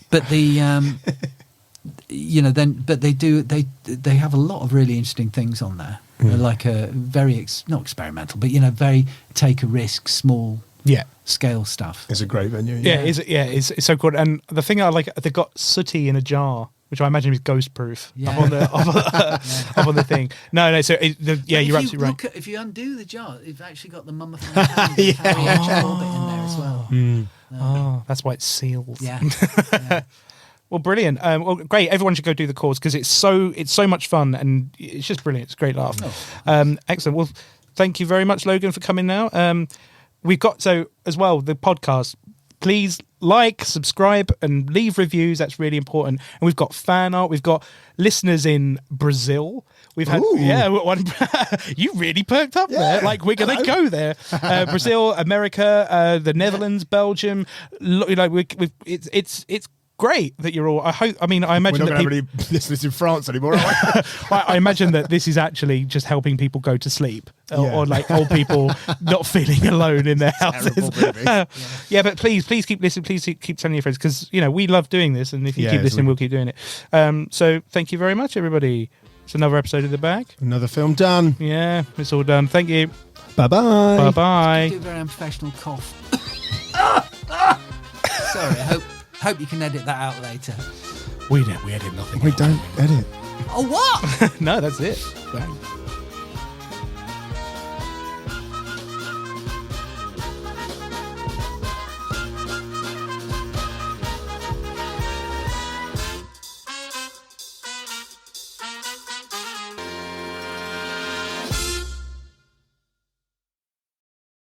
But they have a lot of really interesting things on there, like a very not experimental, but very take a risk, small scale stuff. It's a great venue. It's so good. And the thing I like, they've got sooty in a jar, which I imagine is ghost proof up on the thing. No. So you're absolutely right. If you undo the jar, you've actually got the mummified hand and Harry Orbit in there as well. Oh, that's why it's sealed. Yeah. Well, brilliant. Well, great. Everyone should go do the course because it's so much fun and it's just brilliant. It's a great laugh. Excellent. Well, thank you very much, Logan, for coming now. We've got as well the podcast. Please like, subscribe, and leave reviews. That's really important. And we've got fan art. We've got listeners in Brazil. We've had one. You really perked up there. Like we're gonna go there. Brazil, America, the Netherlands, Belgium. It's great that you're all. I imagine we're not that going to have any listeners in France anymore. Are we? I imagine that this is actually just helping people go to sleep, or like old people not feeling alone in their houses. But please keep listening. Please keep telling your friends because we love doing this, and if you keep listening, we'll keep doing it. So thank you very much, everybody. It's another episode of The Bag. Another film done. Yeah, it's all done. Thank you. Bye-bye. Bye-bye. Do a very unprofessional cough. Sorry, I hope you can edit that out later. We edit nothing. We don't edit. Oh, what? No, that's it. Bang.